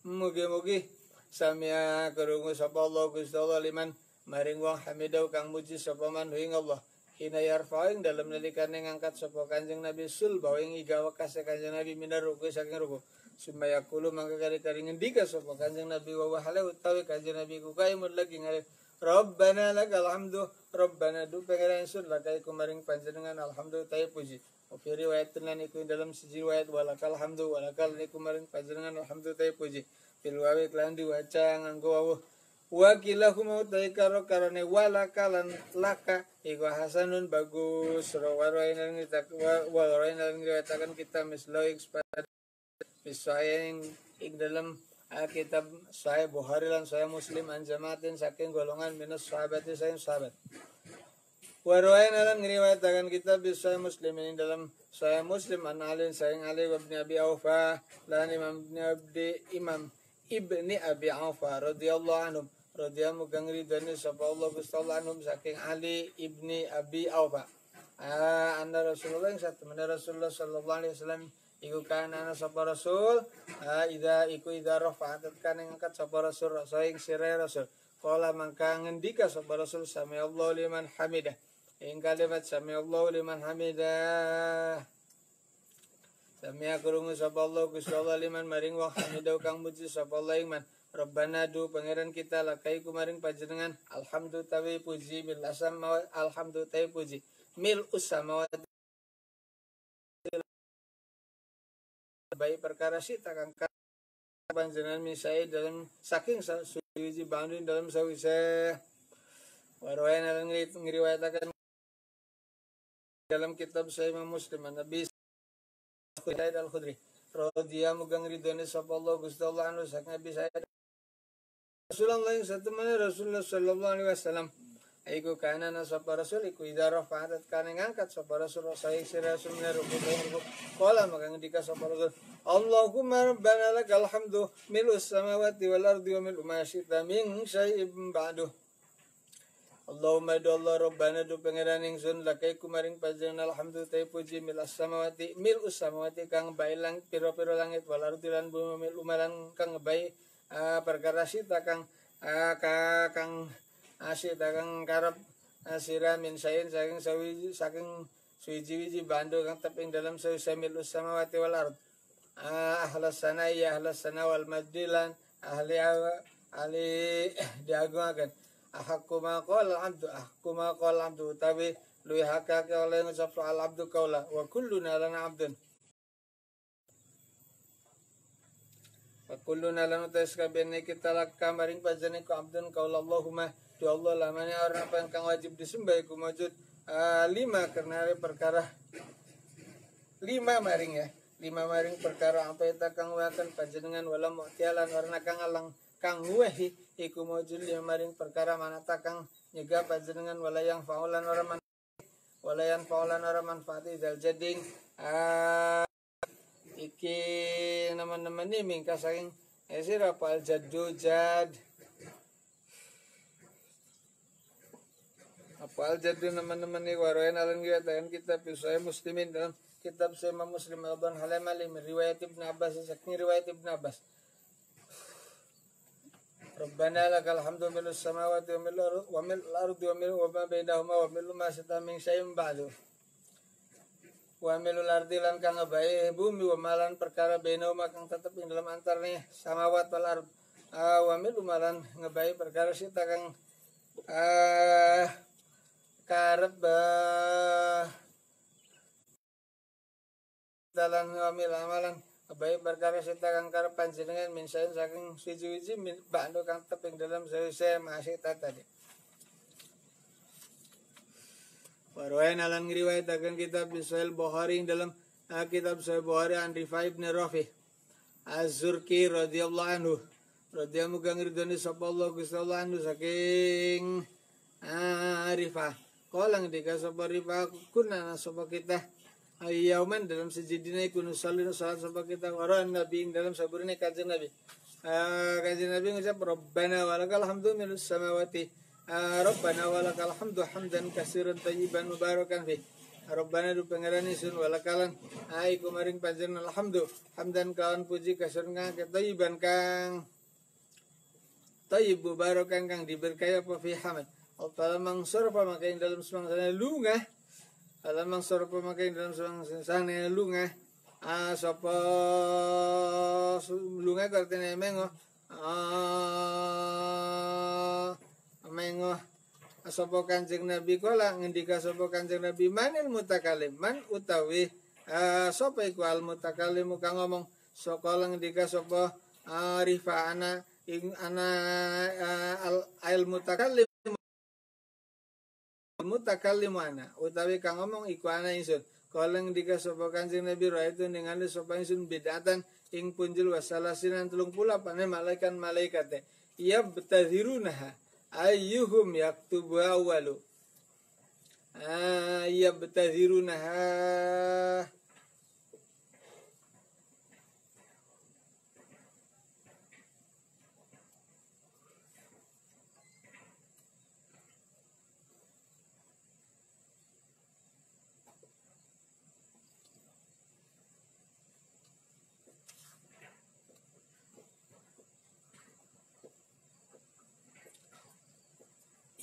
mugi-mugi sami krungu sapa Allah Gusti Allah liman maring wong hamidah kang muji sapa man ing Allah. Hina yarfa'ing dalam nalikan yang angkat sapa Kanjeng Nabi sul bawa yang igawa kase Kanjeng Nabi minar ruku saking ruku sumaya kulu mangka kali-kali ngendika sapa Kanjeng Nabi wa wahala utawi Kanjeng Nabi ku kaimun lagi ngare Rabbana lakal hamdu Rabbana du pangeran sun lakai kumaring panjenengan alhamdulillah ta'i puji wa fi riwayat lan iku dalam siji riwayat walakal hamdu walakal niku maring panjenengan alhamdulillah ta'i puji fil wawi lan diwaca nganggo wawuh wakilahuma utai karo karane walakalan laka iku hasanun bagus rawain lan ngitakan kita misloik pada bisaing ing dalam kitab Sahih Bukhari lan Sahih Muslim an jamaatin saking golongan minus sahabati sayang sahabat. Warwain alam ngriwayatakan kita bisa Muslim ini dalam Sahih Muslim an Ali sayang Ali wa ibni Abi Aufa lan Imam Ibni Abi Aufa radhiyallahu anhum radhiyallahu kang ridani sapa Allah Gusti Allah anhum saking Ali ibni Abi Aufa. Anna Rasulullah yang satu mana Rasulullah sallallahu alaihi wasallam iku kana ana sapa Rasul idza rafa'at kana ngangkat sapa Rasul saing sire Rasul qala mangka ngendika sapa Rasul sami Allah liman hamidah ing kalimat sami Allah liman hamidah sami akrungu sapa Allah Gusti Allah liman maring wa hamidah kang muji sapa Allah ing man Rabbana du pangeran kita lakai kumaring panjenengan alhamdulillah tawi puji bil asam alhamdulillah tawi puji mil usamawati baik perkara sita kang panjenengan misai dalam saking suci banding dalam sawise warwayan alang ngriwayataken dalam kitab Sahih Muslim Nabi Sa'id al-Khudri radhiyallahu mugang ridhone sapa Allah Gusti Allah anu sak Nabi Sa'id Rasulullah satu mana Rasulullah sallallahu alaihi wasallam aiku kana sapa Rasul iku idza rafa'at kana ngangkat sapa Rasul sae sira Rasul menaruku qala maka ngendika sapa Rasul Allahumma rabbana lakal hamdu milus samawati wal ardi wa mil ma syi'ta min syai'in ba'du Allahumma do Allah rabbana do pangeran ingsun lakai kumaring panjenengan alhamdulillah ta puji milas samawati milus samawati kang bailang pira-pira langit wal ardi lan bumi mil umaran kang bae perkara sita kang asyik kang karep asira min sayin saking suwiji-wiji bando kang teping dalam samil samawati wal ard ahlas sana ya ahlas sana wal maddilan ahli diagungaken ahakuma qala abdu tabi luwi hakake oleh ngucap al abdu qaula wa kulluna lana abdun wa kulluna lana taskabene kita lakam maring panjenengan ku abdun qaula Allahumma do Allah lamanya orang apa yang kang wajib disembah iku maujud 5 karena perkara 5 maring perkara apa eta kang wakan panjenengan wala mu'tialan warna kang alang kang wehi iku maujud 5 maring perkara manata kang nyegah panjenengan wala yang faulan orang manfaati dal jading iki nama-nama ni mingka saking esira pal jaddu jad apal jadi teman-teman nih warayan alam kita pisah muslimin dalam kitab Sahih Muslim Al-Ban Halamali riwayat Ibnu Abbas sakni riwayat Ibnu Abbas Rabbana lakal hamdu milus samawati wa mil ardi wa mil wa ma bainahuma wa mil ma sita min syai'in ba'du wa milul ardi lan kang bae bumi wa malan perkara bainahuma kang tetep ing dalam antarane samawat wal ard wa mil malan ngebae perkara sita kang karep dalam ngambil amalan baik perkara sita kang karep panjenengan minsain saking suci-suci bando kang teping dalam saya masih tadi warwain alan ngriwayataken kitab Sahih Bukhari dalam kitab Sahih Bukhari an Rifai bin Rafi Az-Zurqi radhiyallahu anhu radhiyallahu kang ridhoni sapa Allah Gusti Allah anhu saking Rifah kolang dika sapa Rifah kunana sapa kita ayyaman dalam sejidina iku nusalli salat sapa kita waran nabi dalam saburine kanjeng Nabi ngucap Rabbana walakal hamdu milus samawati Rabbana walakal hamdu hamdan katsiran thayyiban mubarakan fi Rabbana du pangeran isun walakalan iku maring panjenengan alhamdu hamdan kawan puji katsiran kang thayyiban kang thayyib mubarakan kang diberkahi apa fi hamd Alamang sorpa makain dalam semangsana lunga Alamang sorpa makain dalam semangsana lunga Sopo lunga kartine mengo Sopo kanjeng Nabi kola ngendika sopo kanjeng Nabi manil mutakalim man utawi sopo iku al mutakalim kang ngomong sokola ngendika sopo rifa ana al mutakalim mutakallim ana utawi kang ngomong iku ana ingsun kaleng dika sapa kanjeng Nabi ra itu ningali sapa ingsun bidatan ing punjul wasalasinan 38 malaikat yabtadhirunaha ayyuhum yaktubu awwalu. Yabtadhirunaha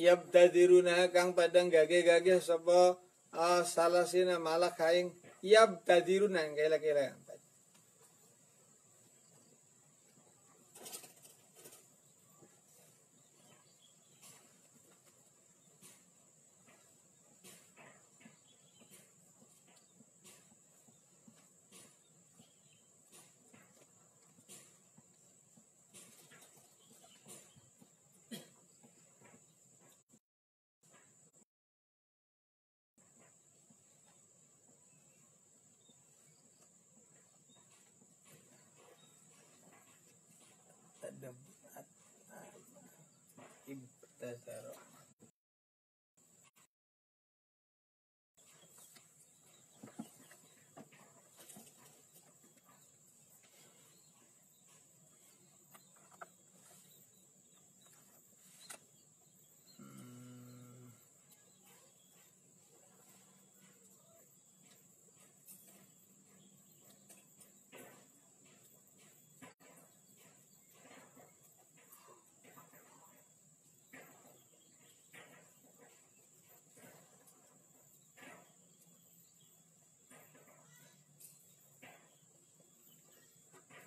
yabtadiruna kang padang gage-gage sapa salasina malak haing yabtadiruna kira-kira. Ibtadara.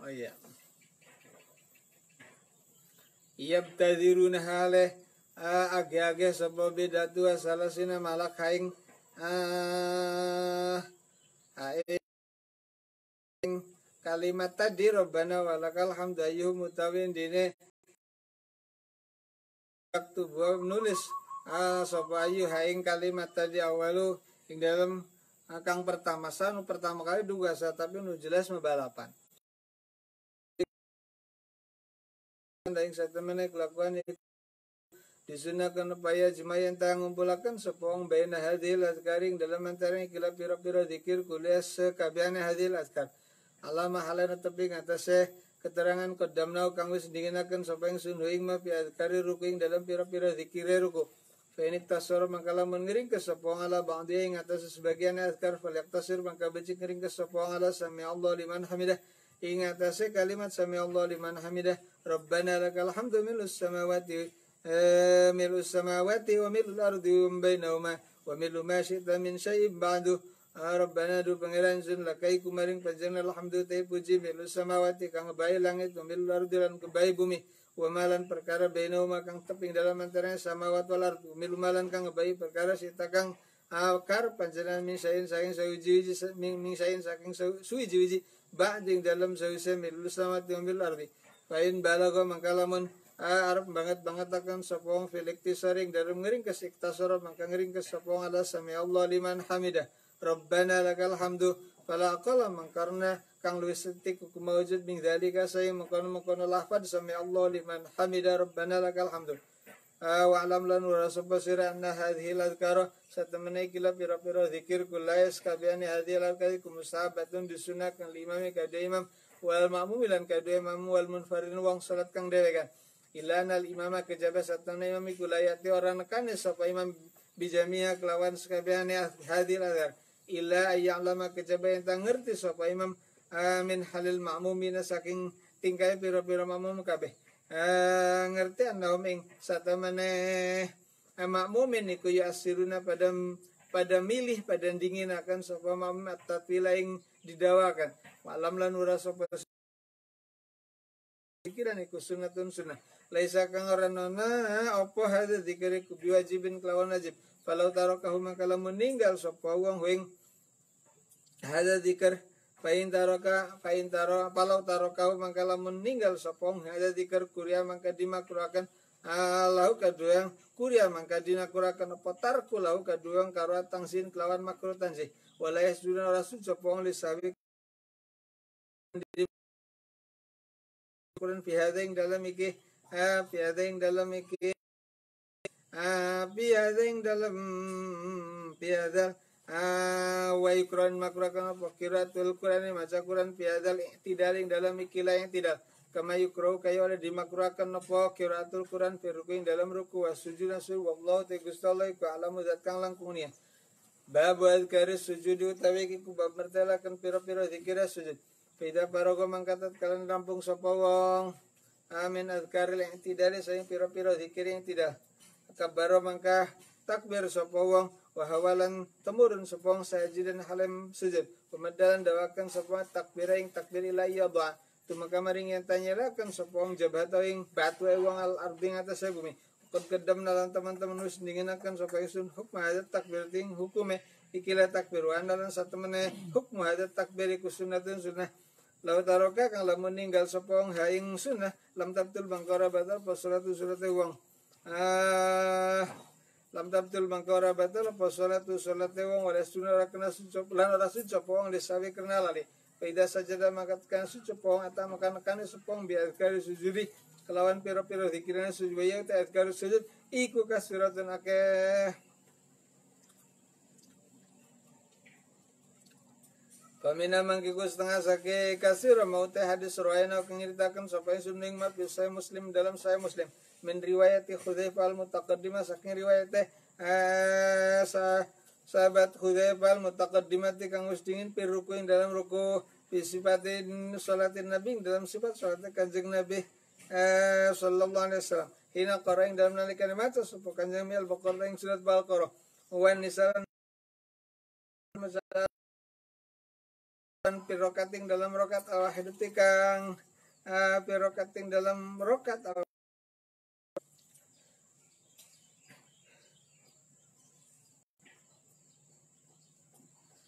Oh iya. Yabtadiruna hale age-age sapa bidatu salasina malak haing kalimat tadi Rabbana walakal hamdu ayyuhum mutawin dine waktu gua nulis sapa ayu haing kalimat tadi awalu ing dalam kang pertama kali duga tapi nu jelas membalapan daing satemene kelakuan disunahkan upaya jemayan tang ngumpulaken sepong baina hadil azkaring dalam antara kila pira-pira zikir kuliah sekabiane hadil azkar alama halana tepi ngatasé keterangan kodamna kang wis dinginaken sapa ing sunhuing ma pi azkari rukuing dalam pira-pira zikire ruku fenik tasor mangkala mengering ke sepong ala ba'di ing atas sebagian azkar falyak tasir mangka becik ngering ke sepong ala sami Allah liman hamidah ing atasé kalimat sami Allah liman hamidah Rabbana lakal hamdu milus samawati wa milul ardi wa bainahuma wa milu ma syi'ta min syai'in ba'du Rabbana du pangeran sun lakai kumaring panjenengan alhamdu te puji milus samawati kang bae langit wa milul ardi lan kebae bumi wa malan perkara bainahuma kang teping dalam antara samawati wal ardi wa milu malan kang bae perkara syi'ta kang akar panjenengan min syai'in saking sawiji min syai'in saking suwiji ba'ding dalam sawise milus samawati wa milul ardi Pain balago mangkalamun arep banget akan sopong filekti saring dalam ngering ke siktasara mangka ngering ke sopong ala sami Allah liman hamidah Rabbana lakal hamdu fala aqala mangkarna kang luwih setik kumawujud min dzalika saya mengkono lafaz sami Allah liman hamidah Rabbana lakal hamdu wa alam lan rasaba sira anna hadhihi al-azkara satamana kila pira-pira zikir kulais kabiani hadhihi al-azkar kumusabatun disunahkan limami kada imam wal ma'mum lan kadue imam wal munfaridin wong salat kang dhewe kan ilanal imama kejaba satana imam iku layati orang nekane sapa imam bijamia kelawan sakabehane hadil azhar illa ayya'lama kejaba yen ngerti sapa imam min halil ma'mumina saking tingkai pira-pira ma'mum kabeh ngerti annahum ing satamane ma'mumin iku yasiruna pada milih pada dingin akan sapa ma'mum at-tatwila ing didawakan malam lan ura sapa pikiran iku sunatun sunnah laisa kang ora nona apa hadza zikir iku biwajibin kelawan wajib falau tarakahu mangkala meninggal sapa wong wing hadza zikir falau tarakahu mangkala meninggal sapa wong hadza zikir kuria mangka dimakruhaken lau kaduang kuria mangka dinakuraken apa tarku lau kaduang karo tangsin kelawan makruh tansih wala yasduna rasul sapa wong lisawi Quran fi hadaing dalam iki fi hadaing dalam iki fi hadaing dalam fi hadal wa yukran makrukan apa qiraatul Quran maca Quran fi hadal i'tidaling dalam ikilah yang tidak kama yukro kaya oleh dimakruhkan apa qiraatul Quran fi ruku'in dalam ruku wa sujud wallahu ta'ala Gusti Allah iku alamu zat kang langkung nia bab azkari sujud utawi iku bab mertelakan pira-pira zikir sujud Fida parogo mangkatat kalian rampung sapa wong amin azkaril i'tidal sayang pira-pira zikir yang tidak kabaro mangkah takbir sapa wong wa hawalan temurun sapa wong sajidan halim sujud pemadalan dawakan sapa takbir ing takbir ilayya ba tumaka maring yang tanyarakan sapa wong jabata ing batu wong al ardi atas bumi kod kedam nalan teman-teman wis dinginaken sapa isun hukum hadat takbir ting hukume ikilah takbir wa nalan satemene hukum hadat takbir iku sunnatun sunnah lau taroka kang lamun ninggal sapa wong haing sunnah lam tabtul bangkara batal pas salatu salate wong lam tabtul bangkara batal pas salatu salate wong wala sunnah rakna sucop lan ora sucop wong disawi kena lali Paida sajada makatkan sucop wong ata makan supong biar kali sujudi kelawan piro-piro zikirana sujud wa ta azkar sujud iku kasiratun akeh Pamina mangkiku setengah sake kasir mau teh hadis ruwayana kang nyeritakeun sapa sunning ma saya muslim dalam saya muslim min riwayat Hudzaifah al-mutaqaddimah saking riwayat teh sahabat Hudzaifah al-mutaqaddimah kang wis dingin pi rukuin dalam ruku fi sifatin salatin nabi dalam sifat salat kanjeng nabi sallallahu alaihi wasallam hina qaraing dalam nalika maca sapa kanjeng nabi al-baqarah ing surat Baqarah wan nisalan pirokating dalam rokat awahidati kang pirokating dalam rokat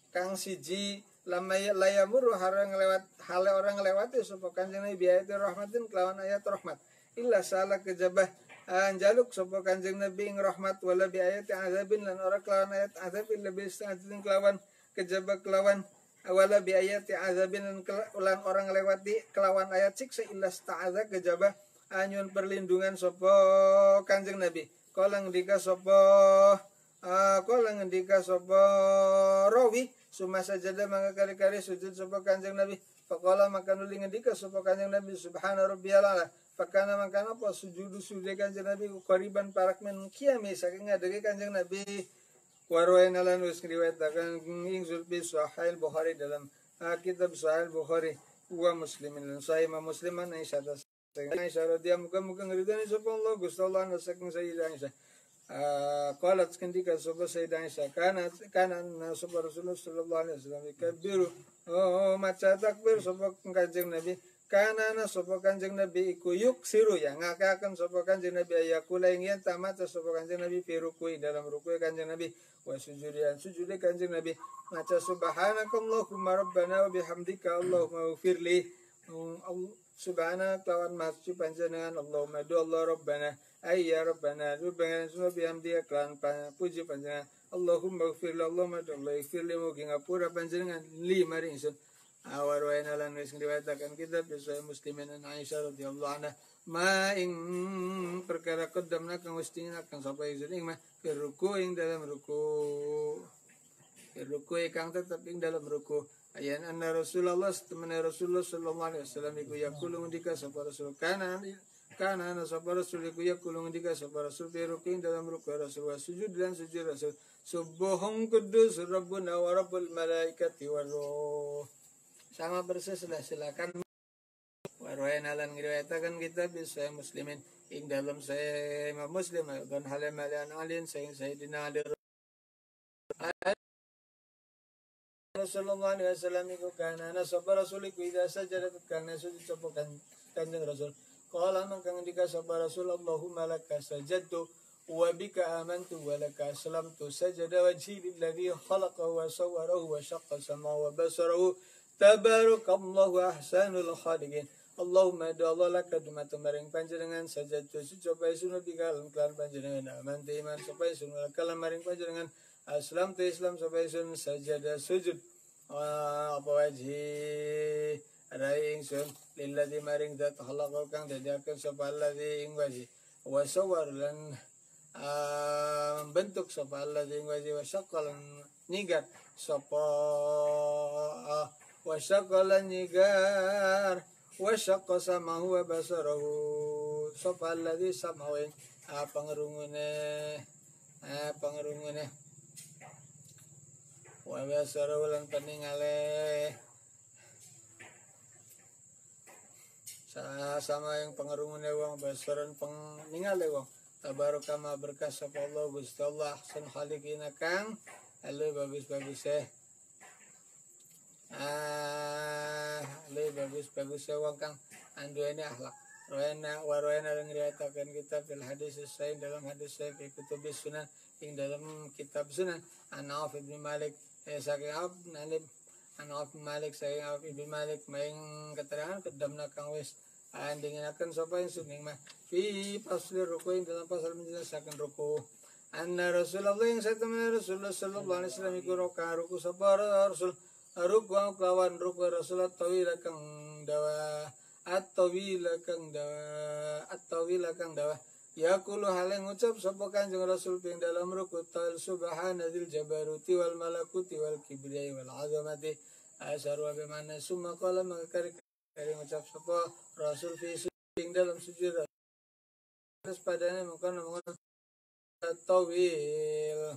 kang siji layamuru hale orang ngelewati sapa kanjeng Nabi ayat rahmatin kelawan ayat rahmat illa salah kejabah anjaluk sapa kanjeng Nabi ing rahmat wala bi ayat azabin lan ora kelawan ayat azab illa bi istatin kelawan kejabah kelawan wala bi ayati azabin ulang orang lewati kelawan ayat siksa illa sta'adza kejaba anyun perlindungan sapa kanjeng Nabi kala ngendika sapa rawi summa sajada mangka kari-kari sujud sapa kanjeng Nabi faqala maka nuli ngendika sapa kanjeng Nabi subhana rabbiyal ala fakana mangka apa sujud kanjeng Nabi qariban parak men kiami saking ngadege kanjeng Nabi Warwain alan wis riwayatakan ing Zulfi Sahih Bukhari dalam kitab Sahih Bukhari wa Muslimin lan Sahih Musliman Aisyah radhiyallahu muga-muga ngridani sapa Allah Gusti Allah saking Sayyidah Aisyah qalat skandika sapa Sayyidah Aisyah kana sapa Rasulullah sallallahu alaihi wasallam kabiru maca takbir sapa kanjeng Nabi kana sapa kanjeng Nabi iku yuksiru ya ngakaken sapa kanjeng Nabi ayakula ing yen tamat sapa kanjeng Nabi fi rukui dalam rukui kanjeng Nabi wa sujudian sujudi kanjeng Nabi maca subhanakallahumma rabbana wa bihamdika allahumma ighfirli subhana lawan macu panjenengan Allahumma do Allah rabbana ayya rabbana subhana bihamdika kan puji panjenengan Allahumma ighfirli Allahumma do Allah ighfirli mugi ngapura panjenengan li mari ingsun Warwain alan wis ngriwayataken kitab Sahih Muslimin an Aisyah radhiyallahu anha ma ing perkara qadamna kang wis akan sapa izin ing mah ruku ing dalam ruku kang tetep ing dalam ruku ayan anna Rasulullah sallallahu alaihi wasallam iku yaqulu ndika sapa Rasul kana ana sapa Rasul iku yaqulu ndika sapa Rasul fi ruku ing dalam ruku Rasul sujud dan sujud Rasul subhang kudus rabbuna wa rabbul malaikati war ruh sama persis silakan warwain alan ngriwayataken kita bisa muslimin ing dalam saya Imam Muslim dan halim alin sayyidina Ali Rasulullah SAW iku kana sapa Rasul iku ida sajada kana sujud sapa kanjeng Rasul qala mangka ngendika sapa Rasul Allahumma laka sajadtu wa bika amantu wa laka aslamtu sajada wajhi lilladzi khalaqa wa sawwarahu wa shaqqa samaa'a wa basarahu Tabarakallahu ahsanul khaliqin Allahumma Allah laka dumatu maring panjenengan sajadtu coba sunah dikalan kelan panjenengan aman iman supaya sunah kalam maring panjenengan aslam tu Islam supaya sunah sajada sujud apa wajhi rai ingsun lilladzi maring zat khalaqa kang dadiaken sapa alladzi ing wajib wa sawwar lan bentuk sapa alladzi ing wajib wa syaqalan nyigat sapa wa syaqalan nyigar wa syaqqa samahu wa basarahu sapa alladzi samawin pangerungune wa basarahu lan paningale sama yang pengerungune wong basaran peningale wong tabaraka ma berkah sapa Allah Gusti Allah ahsan khaliqina kang alih bagus-baguse wong kang anduene akhlak Roena yang riwayataken kita fil hadis sahih dalam hadis sahih fi kutubis sunan ing dalam kitab sunan an Auf bin Malik saking Auf Malik saking Auf bin Malik maing keterangan kedamna kang wis andinginaken sapa ing suning mah fi pasli ruku ing dalam pasal menjelaskan ruku anna Rasulullah yang satamana Rasulullah sallallahu alaihi wasallam iku ruku sabar Rasul ruku kelawan ruku Rasulullah tawil kang dawa at-tawila kang dawa yaqulu hale ngucap sapa Kanjeng Rasul ping dalam ruku ta'al subhanadzil jabaruti wal malakuti wal kibriyai wal azamati asharu bi mana summa qala maka kari ngucap sapa Rasul fi ping dalam sujud terus padane mungkin tawil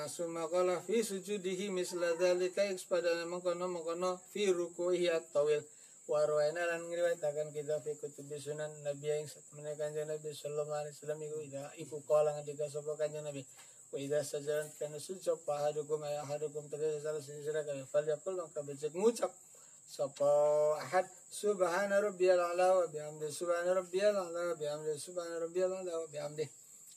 sumakala fi sujudihi misla dzalika pada mengkono fi rukuhi at-tawil wa rawaina lan ngriwayataken kita fi kutub sunan nabi yang satemene Kanjeng Nabi sallallahu alaihi wasallam iku kala ngendika sapa Kanjeng Nabi wa idza sajadan kana sujud hadukum tegese salah sira kaya fal yaqul maka becek ngucap sapa ahad subhana rabbiyal a'la wa bihamdi subhana rabbiyal a'la wa bihamdi subhana rabbiyal a'la wa bihamdi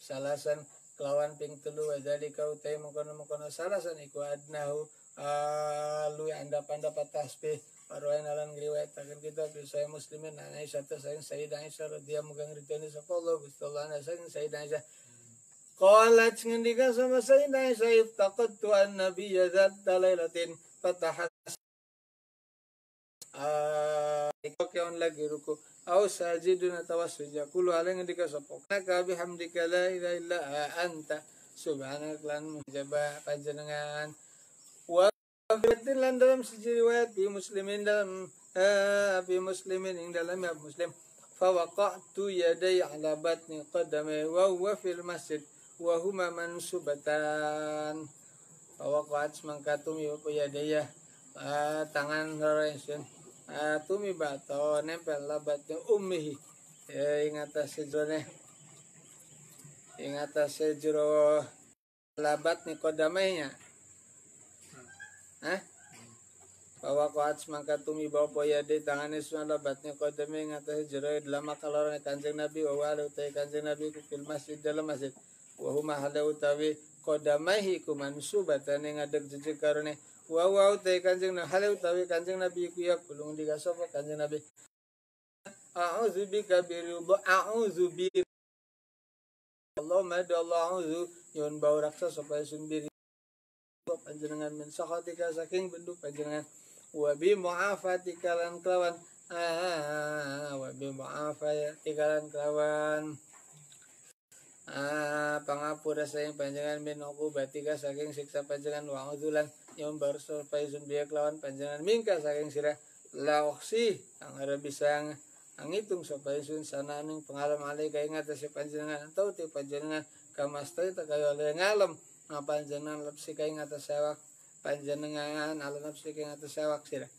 salasan kelawan ping telu wa dzalika utai mengkono salasan iku adnahu lu anda pandapat tasbih parawan alan ngriwayataken kita bisa muslimin Aisyah sayang Sayyidah Aisyah radhiyallahu mugang ridhani sapa Allah Gusti Allah sayang Sayyidah Aisyah qalat ngendika sama Sayyidah Aisyah iftaqadtu an-nabiy zat lailatin fatahas ikokeon lagi ruku au sajidun tawassuja kullu hal ngendika sapa ka bihamdika la ilaha illa anta subhanaka lan menjaba panjenengan wa lan dalam siji riwayat bi muslimin dalam ing dalam muslim fa waqa'tu yaday ala batni qadami wa huwa fil masjid wa huma mansubatan fa waqa'at mangkatumi wa yadaya tangan resin tumi bato nempel labatnya ummihi ing atas sejero labat ni kodamainya bahwa kuat semangka tumi bawa poya di tangannya semua labatnya kodamai ing atas sejero dalam makalar Kanjeng Nabi wa wala utai Kanjeng Nabi ku fil masjid dalam masjid wa huma hada utawi kodamaihi ku mansubatan ing adeg jejeg karone wa utai Kanjeng Nabi hale utawi Kanjeng Nabi ku ya kulung digasapa Kanjeng Nabi a'udzubika a'udzubi Allah madu Allah a'udzu yon bau raksa supaya sunbiri panjenengan min sakhatika saking bendu panjenengan wa bi mu'afatika lan kelawan pangapura saking panjenengan min uqubatika saking siksa panjenengan wa a'udzulan yang baru supaya sunbiya kelawan panjangan mingka saking sirah lauksi ang ada bisa ngitung supaya sun sananing pengalaman alai kaya ngatasi panjangan atau ti panjangan kamastay tagayo alai ngalam panjangan lapsi kaya ngatas sewak panjangan ala lapsi kaya ngatas sewak sirah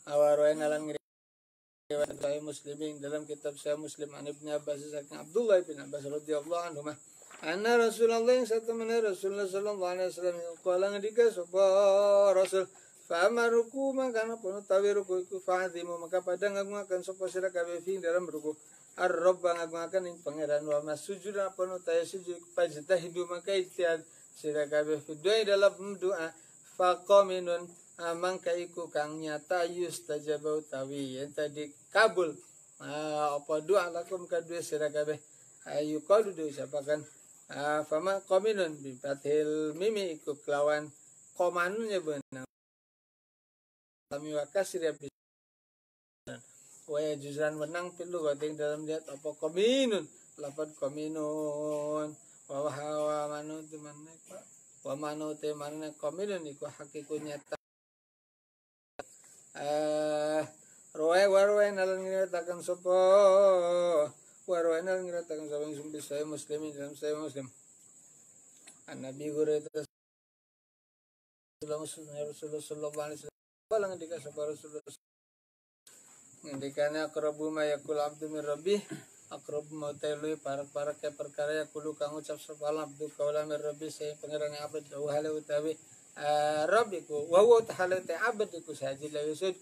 awaroy ngalang ngiriwat muslimin dalam kitab saya Muslim an Ibnu Abbas saking Abdullah bin Abbas radhiyallahu anhu anna Rasulullah yang satu mana Rasulullah sallallahu alaihi wasallam qala ngendika sapa Rasul fa amaruku maka pun tawi ruku iku fa'zimu maka padang ngagungaken sapa sira kabeh fi dalam ruku ar-rabb ngagungaken ing pangeran wa masujud apa nu tayo sujud pajtahidu maka ijtihad sira kabeh fi dalam doa faqaminun mangka iku kang nyata yustajabau tawi yen tadi kabul apa doa lakum kadue sira kabeh ayu qalu diucapaken Fama qaminun bi fathil mimi iku kelawan qamanunnya beunang kami wakasir ya wa juzran menang pilu goting dalam lihat apa qaminun lafad qaminun wa hawa manu temanne wa manu temanne qaminun iku hakiku nyata warwain alan ngiratakan sopo warwain alan ngiratakan sopo yang sumpah saya muslimin dalam saya muslim Nabi Hurairah Rasulullah sallallahu alaihi wasallam balang dika sopo Rasulullah ngendikane akrabu ma yakul abdu min rabbih akrabu ma tailui parak-parak ke perkara yakulu kang ucap sapa abdu kaula min rabbih saya pangeran abad hale utawi rabbiku wa wa ta'ala abad iku sajid la yusud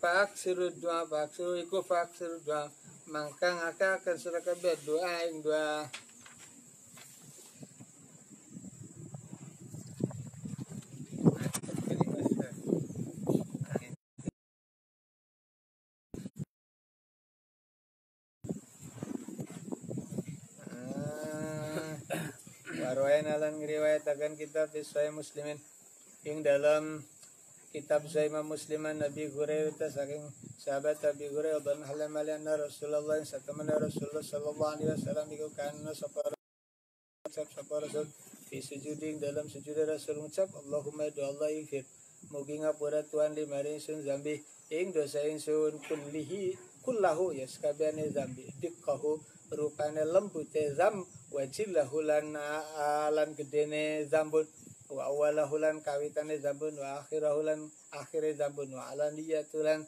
faksiru doa faksiru iku faksiru doa mangkang akan surah kabeh doa ing doa warwain alan ngriwayataken kitab Sahih Muslimin ing dalam kitab Zaimah Musliman Nabi Hurairah saking sahabat Nabi Hurairah dan halamalian Rasulullah satamana Rasulullah sallallahu alaihi wasallam iku kana sapa Rasul fi sujuding dalam sujud Rasul ngucap Allahumma do Allah ighfir mugi ngapura Tuhan limari sun zambi ing dosa ingsun kullahu ya sakabehane zambi dikkahu rupane lembute zam wajillahu lan gedene zambun wa awalahu lan kawitane zambun wa akhirahu lan akhire zambun wa alaniyatulan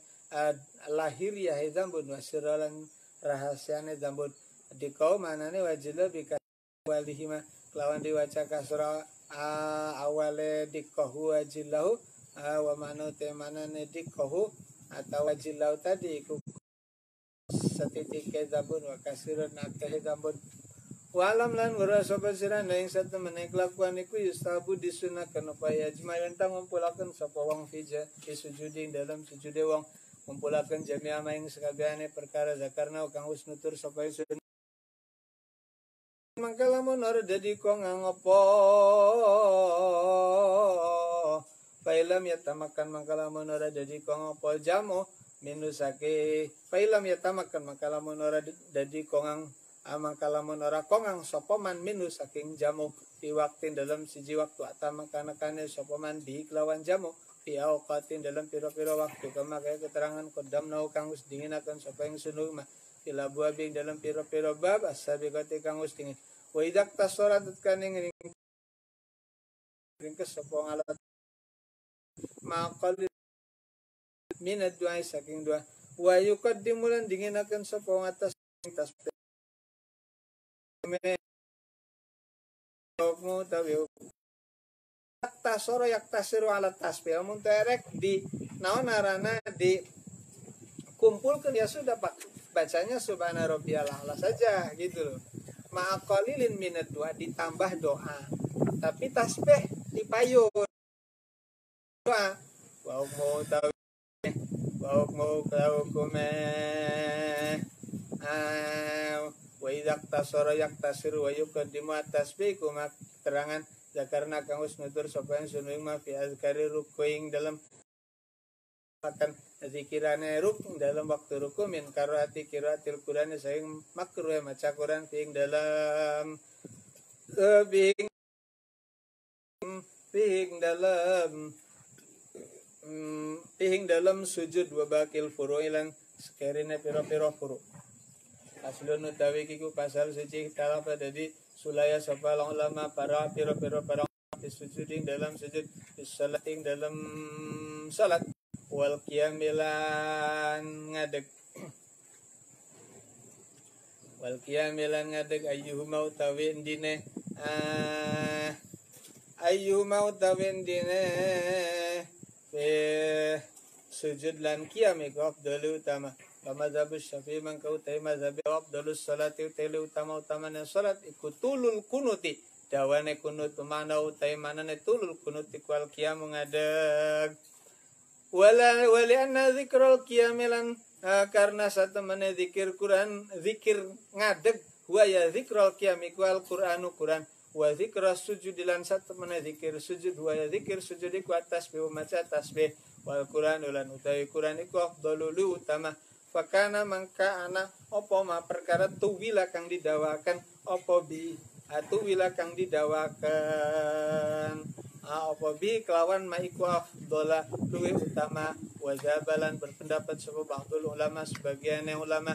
lahiriah zambun wa sirran rahasiane zambun dikau manane wajila bika walihima lawan diwaca kasra awale dikahu wajillahu wa manu te manane dikahu atau wajillahu tadi iku setitik zambun wa kasiran akeh zambun walam lan ngura sobat siran yang satu meneklakuan iku yustabu disunahkan upaya jemaah entang ngumpulaken sapa wong fija disujuding dalam sujude wong ngumpulaken jami'a maing sakabehane perkara zakarna kang wis nutur sapa sun mangka lamun ora dadi kong ngopo failam yatamakan mangka lamun ora dadi kong ngopo jamu minusake failam yatamakan mangka lamun ora dadi kong mangka lamun ora kongang sapa man minu saking jamu fi waktin dalam siji waktu atama kana-kane sapa man bi kelawan jamu fi awqatin dalam pira-pira waktu kama kaya keterangan kodam nau kang wis dinginaken sapa ing sunul mah ila buabing dalam pira-pira bab asabiqati kang wis dingin wa idak tasorat kaning ringkes sapa ngalat maqal min ad-du'a saking doa wa yuqaddimu lan dinginaken sapa atas tasbih mu tawiu tasoro yak tasiru alat tasbih mun terek di naon arana di kumpulkan ya sudah Pak bacanya subhana rabbiyal a'la saja gitu loh ma'aqalilin minad doa ditambah doa tapi tasbih dipayun doa wa mau kume wa idak tasara yak tasiru wa yuqaddimu at-tasbih kuma keterangan zakarna kang wis nutur sapa yang sunuing ma fi azkari rukuing dalam akan zikirane rukun dalam waktu ruku min qiraati qiraatil Qur'an saing makruh maca Quran ping dalam ping dalam sujud wa bakil furu'ilan sekerine pira-pira furu' aslun utawi kiku pasal suci dalam dadi sulaya sapa ulama para pira-pira para sujuding dalam sujud salating dalam salat wal qiyamilan ngadeg ayyuhuma utawi ndine sujud lan qiyam iku afdalu utama mazhab Syafi'i mangka utai mazhab afdalus salati utai utama-utamane salat iku tulul kunuti dawane kunut mana utai manane tulul kunuti wal qiyam ngadeg wali anna zikrul qiyamilan karena satemene zikir Quran zikir ngadeg Wa ya dzikrul qiyam iku Al-Qur'anu Qur'an. Wa dzikra sujud lan satemene zikir sujud. Wa ya zikir sujud iku tasbih maca tasbih. Wal Qur'an lan utawi Qur'an iku afdalul utama. Fakana mangka ana apa ma perkara tuwila kang didawakan apa bi tuwila kang didawakan apa bi kelawan ma iku afdala luwih utama. Wa zabalan berpendapat sapa ba'dul ulama sebagian ulama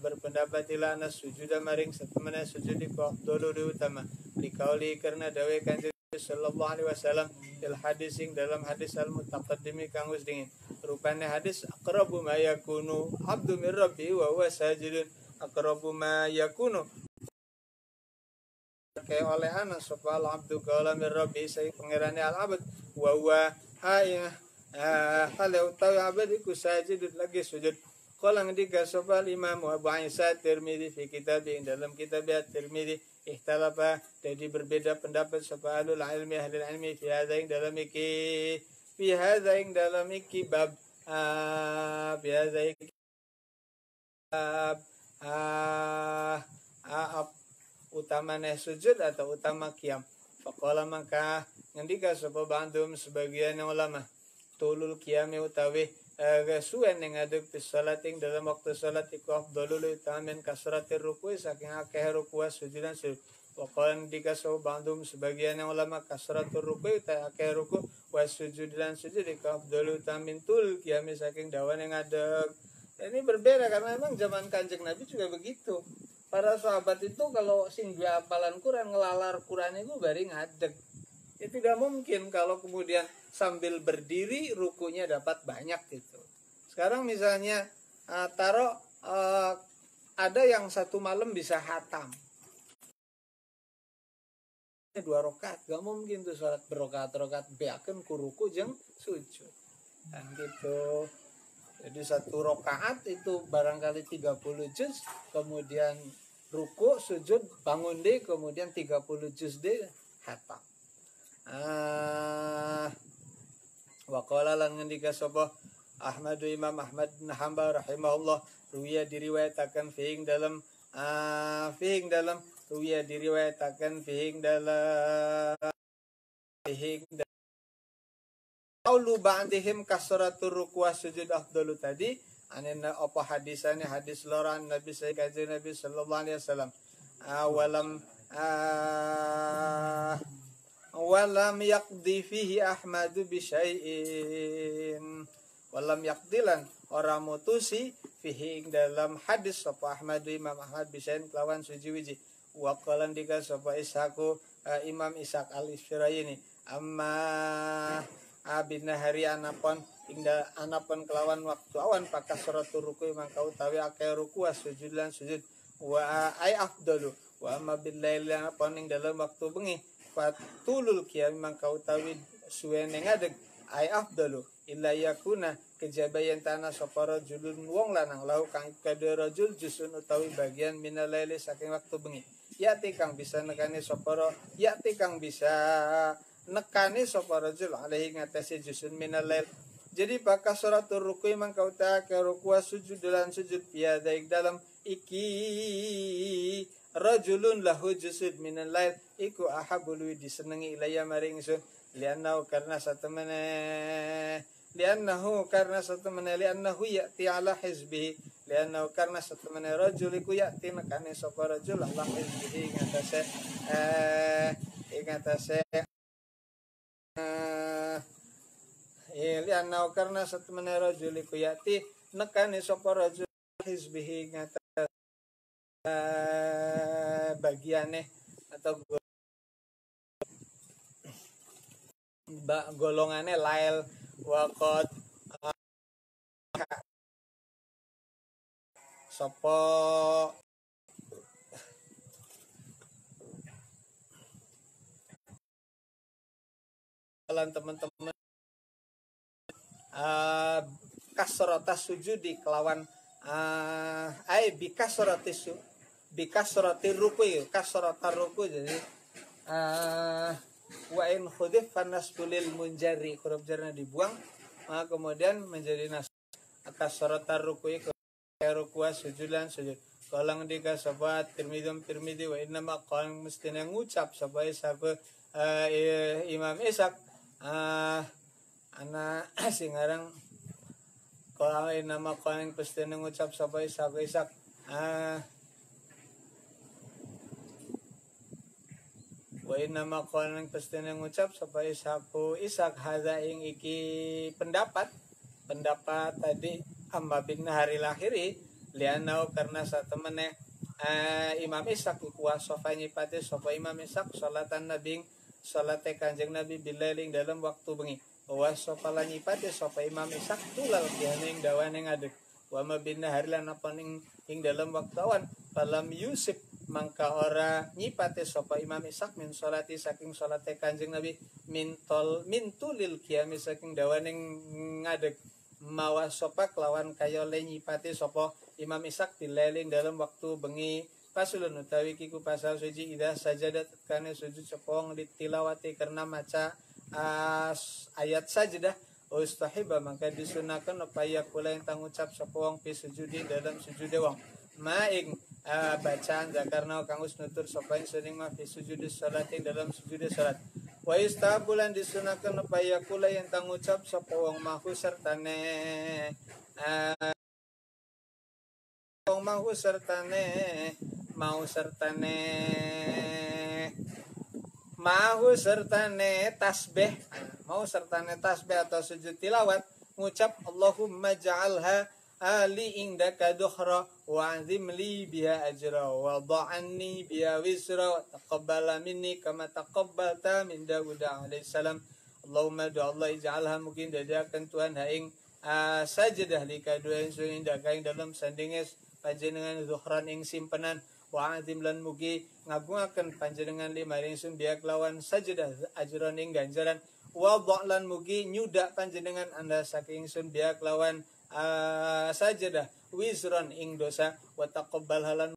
berpendapat ilana sujud maring satemene sujud iku afdalul utama dikauli karena dawe Kanjeng sallallahu alaihi wasallam fil hadis sing dalam hadis al mutaqaddimi kang wis dingin rupane hadis aqrabu ma yakunu abdu min rabbi wa huwa sajidun aqrabu ma yakunu kaya oleh ana sapa al abdu qala min rabbi sai pangerane al abd wa huwa hal utawi abd iku sajidun lagi sujud. Qala ngendika sapa Imam Abu Isa Tirmidzi fi kitab dalam kitab Tirmidzi ikhtalafa jadi berbeda pendapat sapa ahli ilmi fi hadza ing dalam iki bab fi hadza iki utamane sujud atau utama qiyam. Faqala maka ngendika sapa bandum sebagian ulama tulul qiyam utawi suwen yang ada di salat ing dalam waktu salat iku afdalul utamin kasratir ruku saking akeh ruku sujudan sujud. Waqan dikaso bandum sebagian ulama kasratur ruku ta akeh ruku wa sujudan sujud iku afdalul utamin tul qiyam saking dawan yang ada. Ini berbeda karena memang zaman Kanjeng Nabi juga begitu. Para sahabat itu kalau sing dua hafalan Quran ngelalar Quran itu bari ngadeg. Ya tidak mungkin kalau kemudian sambil berdiri rukunya dapat banyak gitu. Sekarang misalnya ada yang satu malam bisa hatam 2 rakaat, gak mungkin tuh salat berokat-rokat beakeun ku ruku jeung sujud. Kan gitu. Jadi 1 rakaat itu barangkali 30 juz, kemudian ruku, sujud, bangun deh, kemudian 30 juz deh hatam. Wa qala lan ngendika sapa Imam Ahmad bin Hanbal rahimahullah ruwiya diriwayataken fiing dalam ruwiya diriwayataken fiing dalam qaulu ba'dihim kasratur ruku' sujud afdalu tadi anena apa hadisane hadis loran Nabi Kanjeng Nabi sallallahu alaihi wasallam walam yaqdi fihi Ahmadu bisyai'in walam yaqdilan ora mutusi fihi dalam hadis sapa Ahmadu Imam Ahmad bisyai'in kelawan suji-wiji wa qalan dika sapa Imam Ishaq al-Isfirayini amma abinna hari anapon kelawan waktu awan pakas suratul ruku mangka utawi akeh ruku sujud lan sujud wa ay afdalu wa amma bil lail anapon ing dalam waktu bengi fatulul qiyam mangka utawi suwene ngadeg ay afdalu illa yakuna kejabayan tanah sapa rajulun wong lanang lau kang kadhe rajul jusun utawi bagian minal laili saking waktu bengi yati kang bisa nekani sapa rajul alaihi ngatasi jusun minal lail. Jadi pakas suratul ruku mangka utawi ruku sujud lan sujud ya daik dalam iki rajulun lahu jusud minal lail iku ahabul disenengi ilaya maring ingsun liannahu karena satemene ya'ti ala hizbihi liannahu karena satemene rajul iku ya'ti nekane sapa rajul ala hizbihi ingatase liannahu karena satemene rajul iku ya'ti nekane sapa rajul hizbihi ingatase bagiane atau golongannya lail waqad sopo kalian teman-teman kasratas sujudi kelawan bikasratir ruku kasratar ruku jadi wa in khudif fanasbulil munjari huruf jarnya dibuang kemudian menjadi nas kasratar ruku sujud lan sujud kolang dika sapa Tirmidzi wa inna ma kolang mesti ngucap sapa Imam Ishaq ana singarang kolang inna ma kolang mesti ngucap sapa Ishaq wa inna ma kolang pasti ngucap sapa Ishaq hadza ing iki pendapat tadi amma bin hari lahiri lianau karena satemene Imam Ishaq iku wasofa nyipate sapa Imam Ishaq salatan nabi salate Kanjeng Nabi bilaling dalam waktu bengi wasofa lan nyipate sapa Imam Ishaq tulal kianing dawane ngadeg wa ma bin hari lan apa ing dalam waktu awan falam yusuf mangka ora nyipate sapa Imam Ishaq min salati saking salate Kanjeng Nabi min tulil kiami saking dawane ngadeg mawa sopa kelawan kaya le nyipati sopo Imam Ishaq dileling dalam waktu bengi pasulun utawi kiku pasal suci ida sajadat kane sujud sepong ditilawati karena maca ayat sajadah ustahiba maka disunahkan upaya kula yang tangucap sepong pi sujudi dalam sujude wong maing bacaan zakarna kang usnutur sapa suning ma fi sujudi salat dalam sujude salat wa istabulan disunahkan upaya kula yang tangucap sapa wong mahu sertane tasbih atau sujud tilawat ngucap Allahumma ja'alha ali indaka dukhra wa azim li biha ajra wa dha'anni biha wisra taqabbala minni kama taqabbalta min Dawud alaihi salam Allahumma Allah ij'alha mungkin dadakan Tuhan haing sajadah lika dua insun indaka ing dalam sandinges panjenengan zuhran ing simpenan wa azim lan mugi ngagungaken panjenengan lima insun biak lawan sajadah ajran ing ganjaran wa dha'lan mugi nyudak panjenengan anda saking sun biak lawan sajadah wizron ing dosa wa taqabbal halan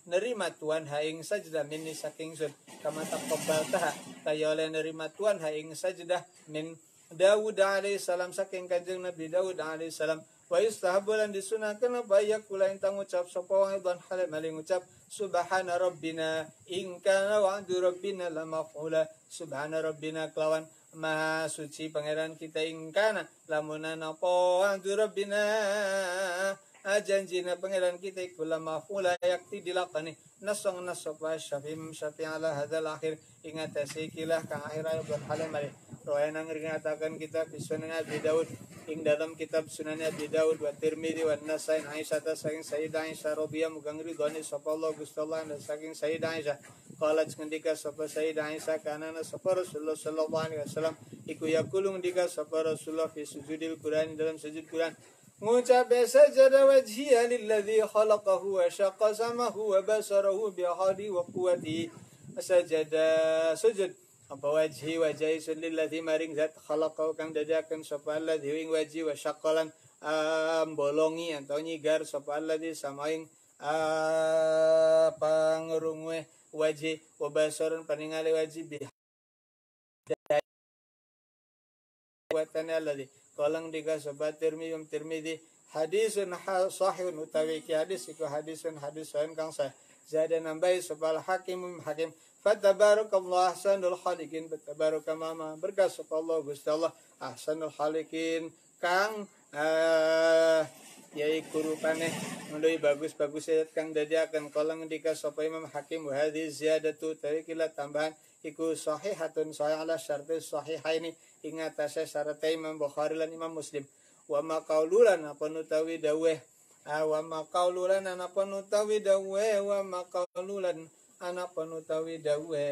nerima Tuhan haing sajadah minni saking sun kama taqabbal taha kaya oleh nerima Tuhan haing sajadah min Dawud alaihi salam saking Kanjeng Nabi Dawud alaihi salam wa yustahabulan disunahkan baya kula intang ucap sapa wong dan hal maling ucap subhana rabbina in kana wa'du rabbina la maf'ula subhana rabbina kelawan maha suci pangeran kita ingkana lamunan apa wa'du rabbina janjina pangeran kita iku la maf'ula yakti dilakani nasong nasapa syafi ala hadzal akhir ingat asikilah kang akhir ayat hal maling Rawayan ngringatakan kita Sunan Abi Daud ing dalam kitab Sunan Abi Daud wa Tirmidzi wa Nasai Aisyah ta saking Sayyidah Aisyah radhiyallahu mugang ridhani sapa Allah Gusti Allah dan saking Sayyidah Aisyah qalat ngendika sapa Sayyidah Aisyah kana sapa Rasulullah sallallahu alaihi wasallam iku yaqulu ngendika sapa Rasulullah fi sujudil Quran dalam sujud Quran ngucap sajada wajhiya lilladzi khalaqahu wa syaqqa samahu wa basarahu bi hadi wa quwwati sajada sujud apa wajhi wajhi sulilladzi maring zat khalaqau kang dadakan sapa alladzi ing wajhi wa syaqqalan bolongi atau nyigar sapa alladzi samaing pangrungwe wajhi wa basarun paningali wajhi bi watana alladzi kolang diga sapa Tirmidzi hadisun sahihun utawi ki hadis iku hadisun sahih kang sah zada nambai sapa hakim Fatabarakallah ahsanul khaliqin Fatabarakamama berkah sapa Allah Gusti Allah ahsanul khaliqin kang yai kurupane mendoi bagus-bagus ayat kang dadiaken kolang dika sapa Imam Hakim wa hadhihi ziyadatu tarikilah tambahan iku sahihatun sahih ala syarti sahihaini ing atase syarat Imam Bukhari lan Imam Muslim wa ma qaululan apa nutawi daweh wa ma qaululan apa nutawi daweh wa ma qaululan anak penutawi dawe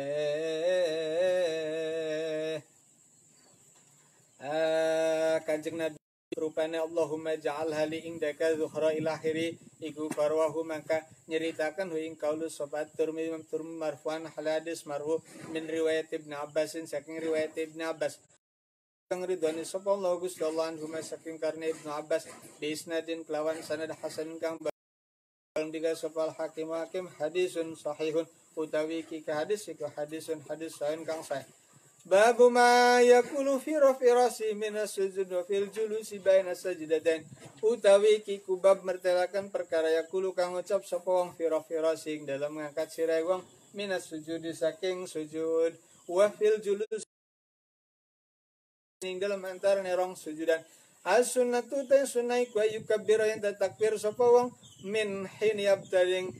Kanjeng Nabi rupane Allahumma ja'alha li indaka zuhra ila akhiri iku karwahu maka nyeritakan hu ing qaulus sobat Tirmidzi marfu'an hadis marfu min riwayat Ibnu Abbas saking riwayat Ibnu Abbas kang ridhani sapa Allah Gusti Allah anhu saking karena Ibnu Abbas bi isnadin kelawan sanad hasan kang diga sapa hakim hadisun sahihun utawi ki hadis iku hadisun hadis sahih kang sahih Babu ma yakulu fi rasi minas sujud wa fil julusi baina sajdatain. Utawi iki kubab mertelakan perkara yakulu kang ngucap sapa wong fi rasi dalam ngangkat sirai wong minas sujud saking sujud wa fil julus ing dalam antara nerong sujudan. As-sunnatu ta sunnah ku yukabbira yang takbir sapa wong min hin yabtaling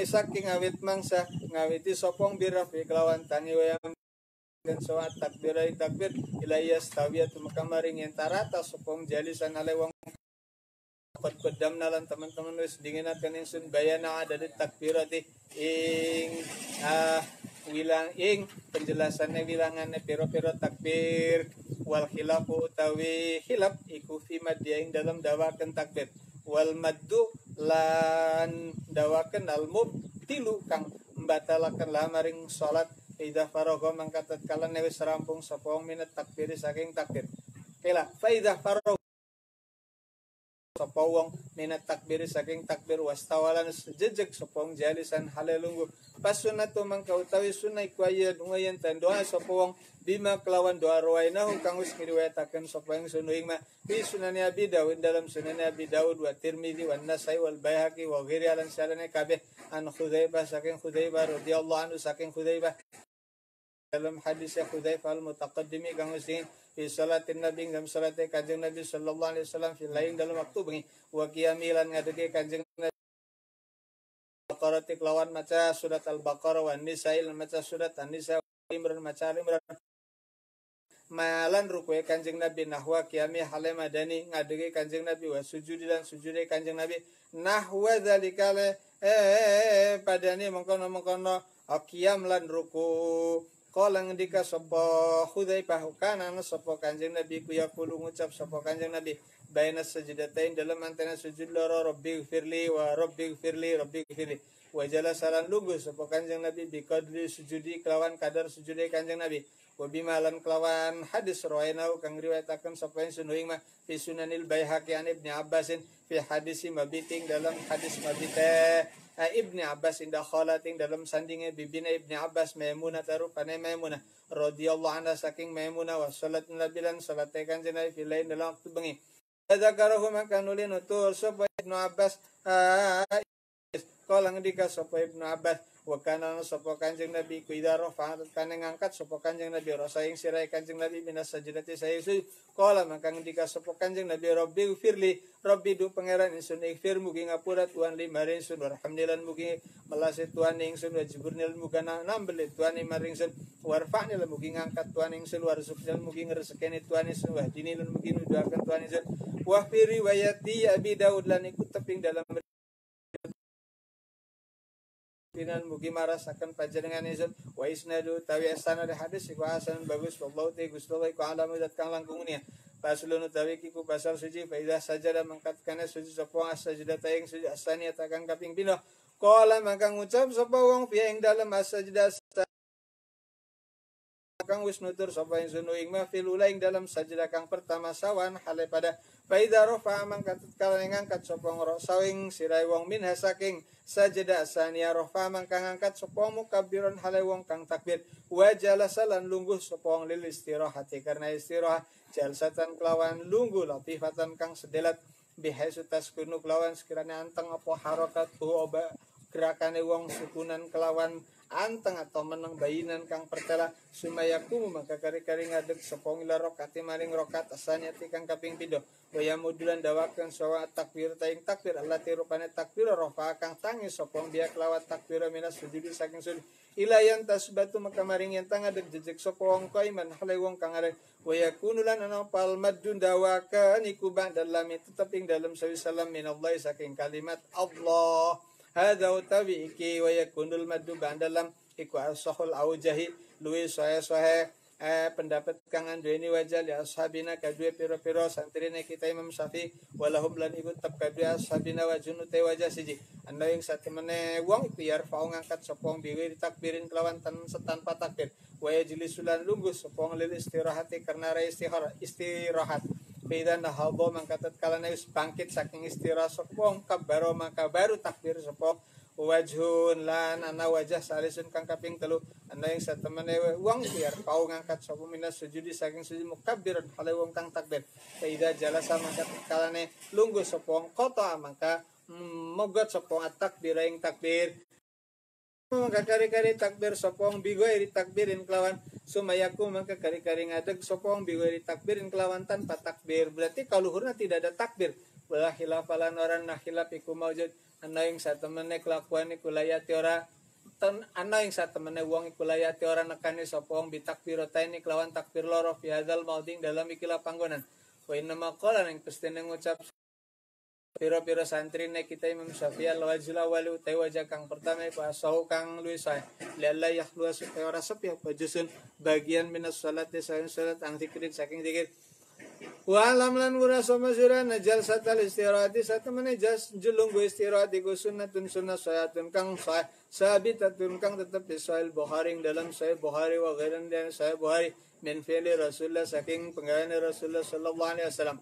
saking awit mangsa ngawiti sapa wong birafi kelawan tangi wayang dan soat takbir ilayas tawiyat makamaring yang tarata sopong jalisan ale wong kot kodam nalan teman-teman wis dinginatkan ingsun bayana ada di takbirati ing wilang ing penjelasannya wilangannya piro-piro takbir wal khilafu utawi khilaf iku fi madya ing dalam dawakan takbir wal maddu lan dawakan al mubtilu kang membatalakan lamaring salat Ida farogo mangkatat kalan wis rampung sapa wong minat takbir saking takbir. Kela faidah farogo sapa wong minat takbir saking takbir wastawalan jejeg sapa wong jalisan halelunggu. Pas sunatu mangka utawi sunah iku aya dungayan tan doa sapa wong bima kelawan doa rawainahu kang wis ngriwayataken sapa ing sunuing ma fi sunani Abi Dawud dalam sunani Abi Dawud wa Tirmidzi wa Nasai wal Baihaqi wa ghairi alan sarane kabeh an Khudzaibah saking Khudzaibah radhiyallahu anhu saking Khudzaibah dalam hadis Khudzaifah al-mutaqaddimi kang wis fi salatin nabi dalam salat kanjeng Nabi sallallahu alaihi wasallam fi lain dalam waktu bengi wa qiyamilan ngadege kanjeng Nabi Baqarah lawan maca surat al-Baqarah wa Nisa maca surat an-Nisa Imran maca Imran malan ruku kanjeng Nabi nahwa qiyami hale madani ngadege kanjeng Nabi wa sujudi dan sujude kanjeng Nabi nahwa zalikale padane mengkono qiyam lan ruku Kala ngendika sapa Khudzaifah kana sapa kanjeng Nabi ku yaqulu ngucap sapa kanjeng Nabi baina sajdatain dalam antara sujud loro rabbi firli wa rabbi firli wa jalasalan lungguh sapa kanjeng Nabi bi qadri sujudi kelawan kadar sujude kanjeng Nabi wa bimalan kelawan hadis rawainau kang riwayataken sapa ing sunuing mah fi sunanil Baihaqi an Ibnu Abbasin fi hadisi mabiting dalam hadis mabite Ibni Abbas indah khalating dalam sandingnya bibina Ibni Abbas Maimunah tarupane Maimunah radhiyallahu anha saking Maimunah wa salat nabilan salat kanjeng Nabi lain dalam waktu bengi zakarahu maka nulin utul sapa Ibnu Abbas kala ngendika sapa Ibnu Abbas wa kana sapa kanjeng Nabi ku idza rafa kana ngangkat sapa kanjeng Nabi rasa ing sirai kanjeng Nabi minas sajdati sayyi kala maka ngendika sapa kanjeng Nabi rabbi firli rabbi du pangeran ingsun ighfir mugi ngapura tuan li maring sun alhamdulillah mugi melase tuan ingsun wajiburnil mugana nambel tuan maring sun warfa'ni lan mugi ngangkat tuan ingsun warzuqnil mugi ngresekeni tuan ingsun wahdini lan mugi nuduhaken tuan ingsun wa fi riwayati Abi Daud lan ikut teping dalam pinan mugi marasaken panjenengan izin wa isnadu tawi asana hadis iku hasan bagus wallahu ta'ala gustowa iku alamu zat kang langkung nia pasulun tawi iku pasal suci fa iza sajada mangkat kana suci sapa wong sajada ing suci asani takang kaping pindho qala maka ngucap sapa wong fi ing dalem sajda kang wis nutur sapa ing sunu ing mafilula ing dalam sajda kang pertama sawan hale pada faida rafa mangkat kala ngangkat sapa sawing sirai wong min saking sajda asania rafa mangka ngangkat sapa mukabbiran hale wong kang takbir wa jalasalan lungguh sapa wong lil istirahati karena istirah jalsatan kelawan lungguh latifatan kang sedelat bihaisu taskunu kelawan sekiranya anteng apa harakatu oba gerakane wong sukunan kelawan anteng atau menang bayinan kang pertela sumayaku maka kari-kari ngadeg sepong ila rokati maring rokat asanyati kang kaping pindho waya modulan dawakan sawa takbir taing takbir Allah tirupane takbir rofa kang tangi sopong biak lawat takbir minas sujudi saking sujud ilayan tasbatu maka maring yen tang adeg jejeg sopong qaiman halai wong kang arep waya kunulan ana pal madun dawakan iku dalam itu teping dalam sawisalam minallahi saking kalimat Allah hadza utawi iki wa yakunul maddu dalam iku asahul aujahi luwi sohe pendapat kang anduweni wajah li ashabina kadue piro-piro santrine kita Imam Syafi'i walahum lan iku tab kadue ashabina wa junute wajah siji anda yang satemene wong iku yarfa'u ngangkat sopong biwir takbirin kelawan tanpa takbir wa yajlisulan lungguh sopong lil istirahati karena istirahat Beda nahadho mangkatat kalana wis bangkit saking istirahat sopong kabaro maka baru takbir sopong wajhun lan ana wajah salisun kang kaping telu ana ing satemene wong biar kau ngangkat sapa minas sujudi saking sujud mukabbiran hale wong kang takbir faida jalasa mangka kalane lungguh sapa wong qata mangka mogot sapa wong takbir ing takbir mangka kari-kari takbir sapa wong bigoiri takbirin kelawan sumayaku mangka kari-kari ngadeg sapa wong bigoiri takbirin kelawan tanpa takbir berarti kaluhurna tidak ada takbir wala khilafalan orang nah khilaf iku maujud ana ing satemene kelakuan iku layati ora ana ing satemene wong iku layati ora nekani sapa wong bitakbirataini kelawan takbir loro fi hadzal mauding dalam ikilah panggonan wa inna maqala ing pestene ngucap pira-pira santri nek kita Imam Syafi'i al-wajla wali utai wajah kang pertama iku asau kang luwih sae lalla yakhlu supaya ora sepi apa jusun bagian minas salati saking salat ang zikir saking zikir wa alam lan wura sama sira najal satal istirahati satemene jas julung go istirahati go sunnatun sunnah sayatun kang sabitatun kang tetep di sahih Bukhari dalam sahih Bukhari wa ghairan dan sahih Bukhari min fi'li Rasulullah saking penggawean Rasulullah sallallahu alaihi wasallam.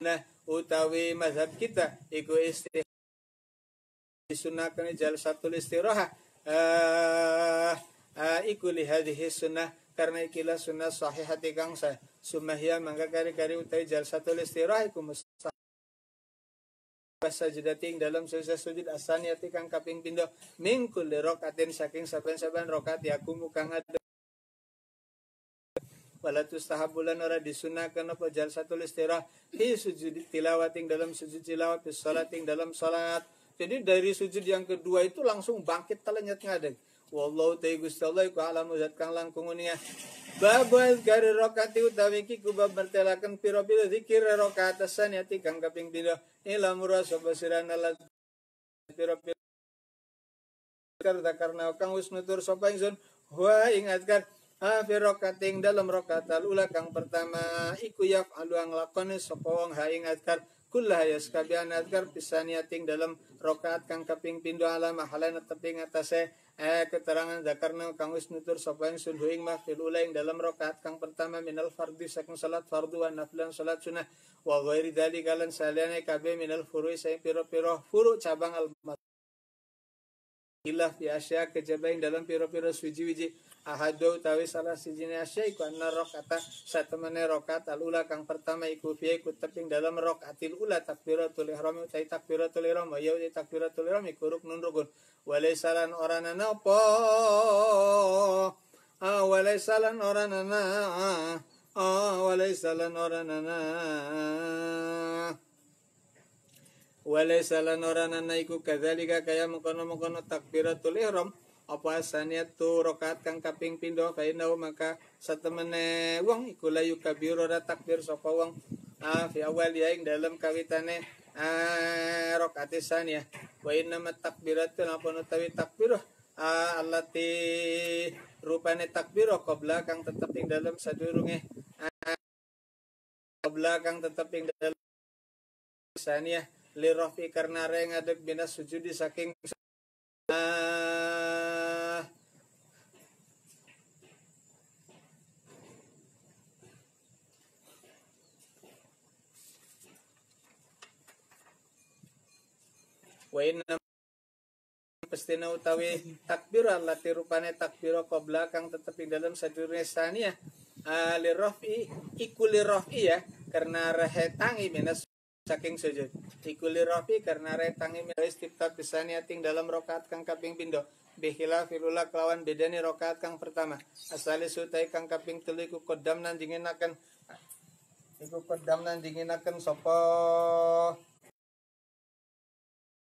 Nah utawi mazhab kita iku disunahkan jalsatul istiraha iku li hadhihi sunnah karena ikilah sunnah sahihati kang sah sumahya mangga kari-kari utawi jalsatul istiraha iku mustahab sajdating dalam sujud asaniyati kang kaping pindho min kulli rakaatin saking saben-saben rakaat yakumu kang ada wala tustahabulan ora disunahkan apa jalsatul istirah di sujud tilawating dalam sujud tilawat di salating dalam salat. Jadi dari sujud yang kedua itu langsung bangkit telenyat ngadeg. Wallahu ta'ala Gusti Allah iku alamu zat kang langkung unia. Babal kari rakaati utawi ki kubab bertelakan pira-pira zikir rakaat saniyati kang kaping pindho ilmu rasa basirana la pira-pira karena kang wis nutur sapa ingsun wa ingatkan fi rakating dalam rakaat ula kang pertama iku yaf'alu ang lakone sapa wong ha ingatkan kullah yaskabian adkar pisaniating dalam rakaat kang kaping pindho ala mahalan teping atase keterangan zakarna kang wis nutur sapa ingsun ing mafil ula ing dalam rakaat kang pertama minal fardhi saking salat fardu wa naflan salat sunah wa ghairi dzalika lan saliyane kabeh minal furu'i saing pira-pira furu' cabang al ilah fi asya kejabain dalam pira-pira suji-wiji ahadu tawi salah sijine asya iku anna rakaata satemene rakaat alula kang pertama iku fi iku teping dalam rakaatil ula takbiratul ihram utai takbiratul ihram wa yau takbiratul ihram iku ruknun rukun walaisalan oranana apa walaisalan oranana walaisalan oranana walaisalan oranana iku kadzalika kaya mengkono-mengkono takbiratul ihram apa saniyatu rakaat kang kaping pindho fainau maka satemene wong iku layu kabir ora takbir sapa wong fi awal ya ing dalam kawitane rakaat saniyah wa inna takbiratu apa utawi takbir allati rupane takbir qabla kang tetep ing dalam sadurunge qabla kang tetep ing dalam saniyah li rafi karena re ngadeg binas sujudi saking wa inna pestina utawi takbir allati rupane takbir qabla kang tetep ing dalam sadurunge saniyah li rafi iku li rafi ya karena rehetangi binas saking sujud ikuli rafi karena retangi istiftat bisaniating dalam rakaat kang kaping pindho bihila filula kelawan bedani rakaat kang pertama asali sutai kang kaping telu iku kodam nan dinginaken sapa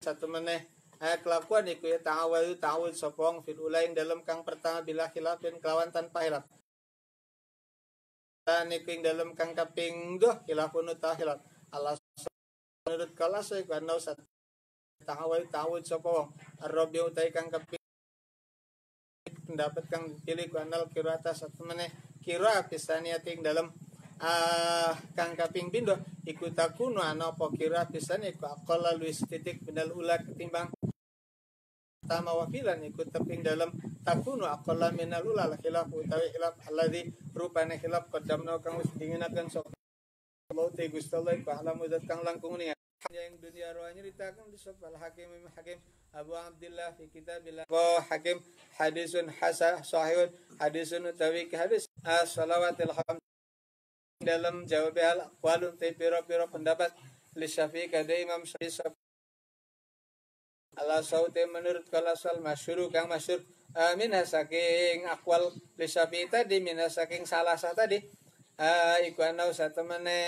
satu meneh kelakuan iku ya ta'awud sapa wong filula ing dalam kang pertama bila khilafin kelawan tanpa hilaf dan iku ing dalam kang kaping khilafun tahilaf Allah menurut kala saya karena usah ta'awud sapa wong arabi utai kang kaping pendapat kang pilih kanal kira atas satu meneh kira pisaniating dalam kang kaping pindho iku takunu ana apa kira pisan iku aqalla luwis titik minal ula ketimbang pertama wafilan iku teping dalam takunu aqalla minal ula khilaf utawi khilaf alladzi rupane khilaf qaddamna kang wis dinginaken sapa Allah te Gusti Allah iku alamu zat kang langkung niat yang dunia roh nyeritakan di sopal Hakim Abu Abdullah fi kitabillah wa Hakim hadisun hasan sahihun hadisun utawi hadis as-salawatil khams dalam jawab hal aqwalun te piro pendapat li Syafi'i kada Imam Syafi'i ala saute menurut kalasal masyhur kang masyhur minha saking akwal li Syafi'i tadi minha saking salah tadi iku ana satemene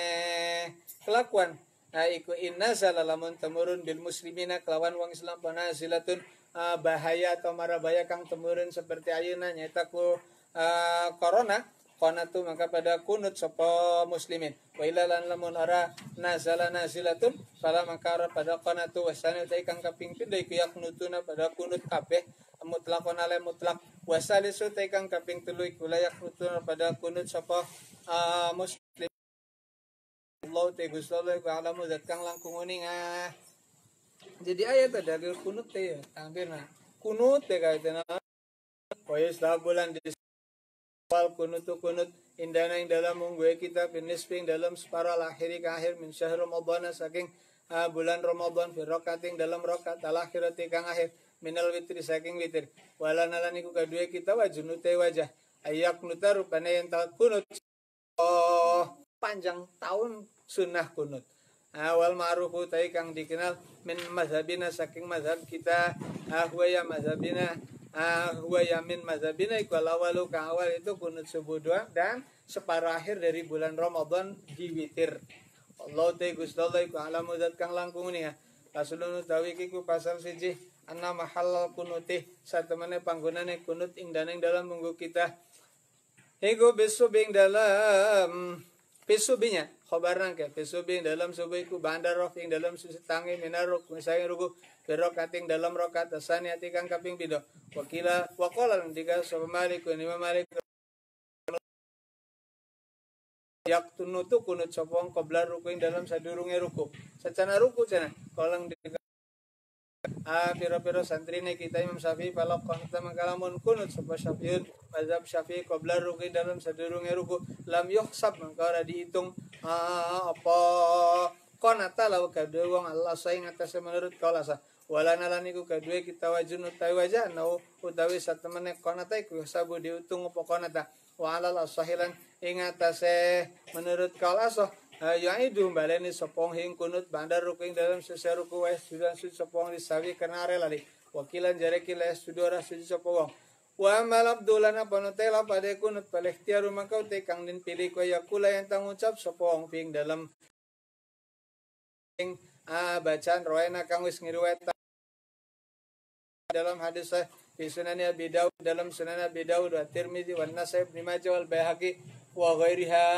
kelakuan iku inna salalamun temurun bil muslimina kelawan wong Islam panazilatun bahaya atau marabaya kang temurun seperti ayeuna nyaita ku corona qanatu maka pada kunut sapa muslimin wa ilalan lamun ora nazala nazilatun fala maka ora pada qanatu wasana ta kang kaping pindho iku yaknutuna pada kunut kabeh mutlaqon ale mutlaq wasalisu ta kang kaping 3 iku layak nutuna pada kunut sapa muslim Allah te Gusti Allah ku alamu zat kang langkung uning jadi ayat ada kunut teh tampirna kunut teh kaitana poes bulan di wal kunut indana ing dalam munggu kita binisbing dalam separuh akhiri ke akhir min syahr Ramadan saking bulan Ramadan fi rakating dalam rakaat alakhirati kang akhir minal witri saking witir wala nalaniku kadue kita wajunute wajah ayak nuta rupane yang kunut panjang tahun sunnah kunut awal ma'rufu tai kang dikenal min mazhabina saking mazhab kita huwa ya mazhabina huwa ya min mazhabina iku awalu kang awal itu kunut subuh doang dan separuh akhir dari bulan Ramadan di witir Allah te Gusti Allah iku alamu zat kang langkung ni Rasulun utawi iku pasal siji anna mahallal kunuti satemene panggonane kunut ing dalam munggu kita iku besubing dalam pesubinya khobaran ke pesubing dalam subuh iku bandar roh ing dalam susi tangi minaruk misalnya ruku berokating dalam rokat asani ati kang kaping pindho wakila waqala ndika sapa malik ni malik yak tunutu kunut sapa qabla ruku ing dalam sadurunge ruku secara ruku cenah kolang piro-piro santrine kita Imam Syafi'i palak konta mangkalamun kunut sapa Syafi'un mazhab Syafi'i qabla ruku dalam sadurunge ruku lam yuhsab mangka ora dihitung apa konata law kadue wong Allah saing atas menurut kaulasa wala nalaniku kadue kita wajun utawi wajah nau utawi satemene konata iku sabu dihitung apa konata wa alal sahilan ing atase menurut kaulasa yaidu baleni sopong hing kunut bandar ruking dalam seseruku wes sudah sopong disawi karena relali wakilan jare kila sudora suci sopong wa mal abdulana panutela pada kunut palehtiaru maka te kang din pilih ko yakula yang tangucap sopong ping dalam bacaan roena kang wis ngriwayat dalam hadis di Sunan Abi Daud dalam Sunan Abi Daud wa Tirmizi wa Nasai Ibnu Majah wal Baihaqi wa ghairiha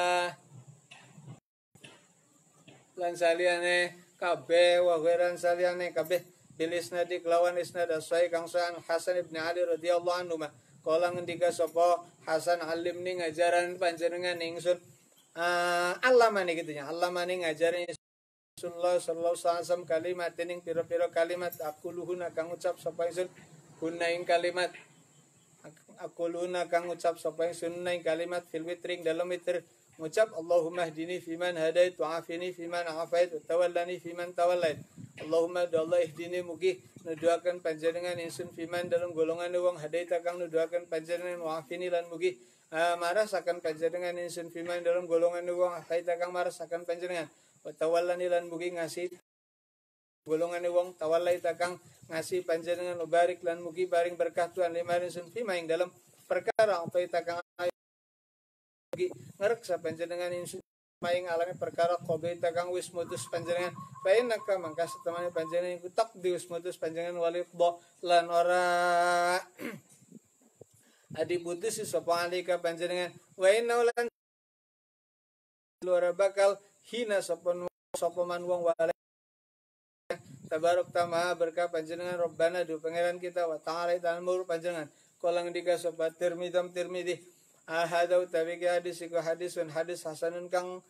lan saliyane kabeh wa ghairan saliyane kabeh bil isnadi kelawan isnad asai kang sa'an Hasan ibn Ali radhiyallahu anhu kala ngendika sapa Hasan alim ning ngajaran panjenengan ingsun allamane gitu nya allamane ngajarin Rasulullah sallallahu alaihi wasallam kalimat ning pira-pira kalimat aquluhuna kang ucap sapa ingsun gunaing kalimat aquluhuna kang ucap sapa ingsun ning kalimat fil witring dalam witir ngucap Allahumma hdini fiman hadait wa afini fiman afait wa tawallani fiman tawallait Allahumma Allah ihdini mugi nuduakan panjenengan insun fiman dalam golongan wong hadait kang nuduakan panjenengan wa afini lan mugi marasakan panjenengan insun fiman dalam golongan wong afait kang marasakan panjenengan wa tawallani lan mugi ngasih golongan wong tawallait kang ngasih panjenengan barik lan mugi baring berkah Tuhan lima insun fiman dalam perkara afait kang ngereksa panjenengan insun maing alami perkara qobi kang wis mutus panjenengan bae naka mangka setemane panjenengan iku takdi wis mutus panjenengan walidha lan ora adi putus sapa alika panjenengan wa inna lan luar bakal hina sapa man wong wala tabarok tama berkah panjenengan Rabbana du pangeran kita wa ta'ala dan mur panjenengan kolang diga sapa Tirmidzi hadau utawi hadis iku hadisun hadis hasanun kang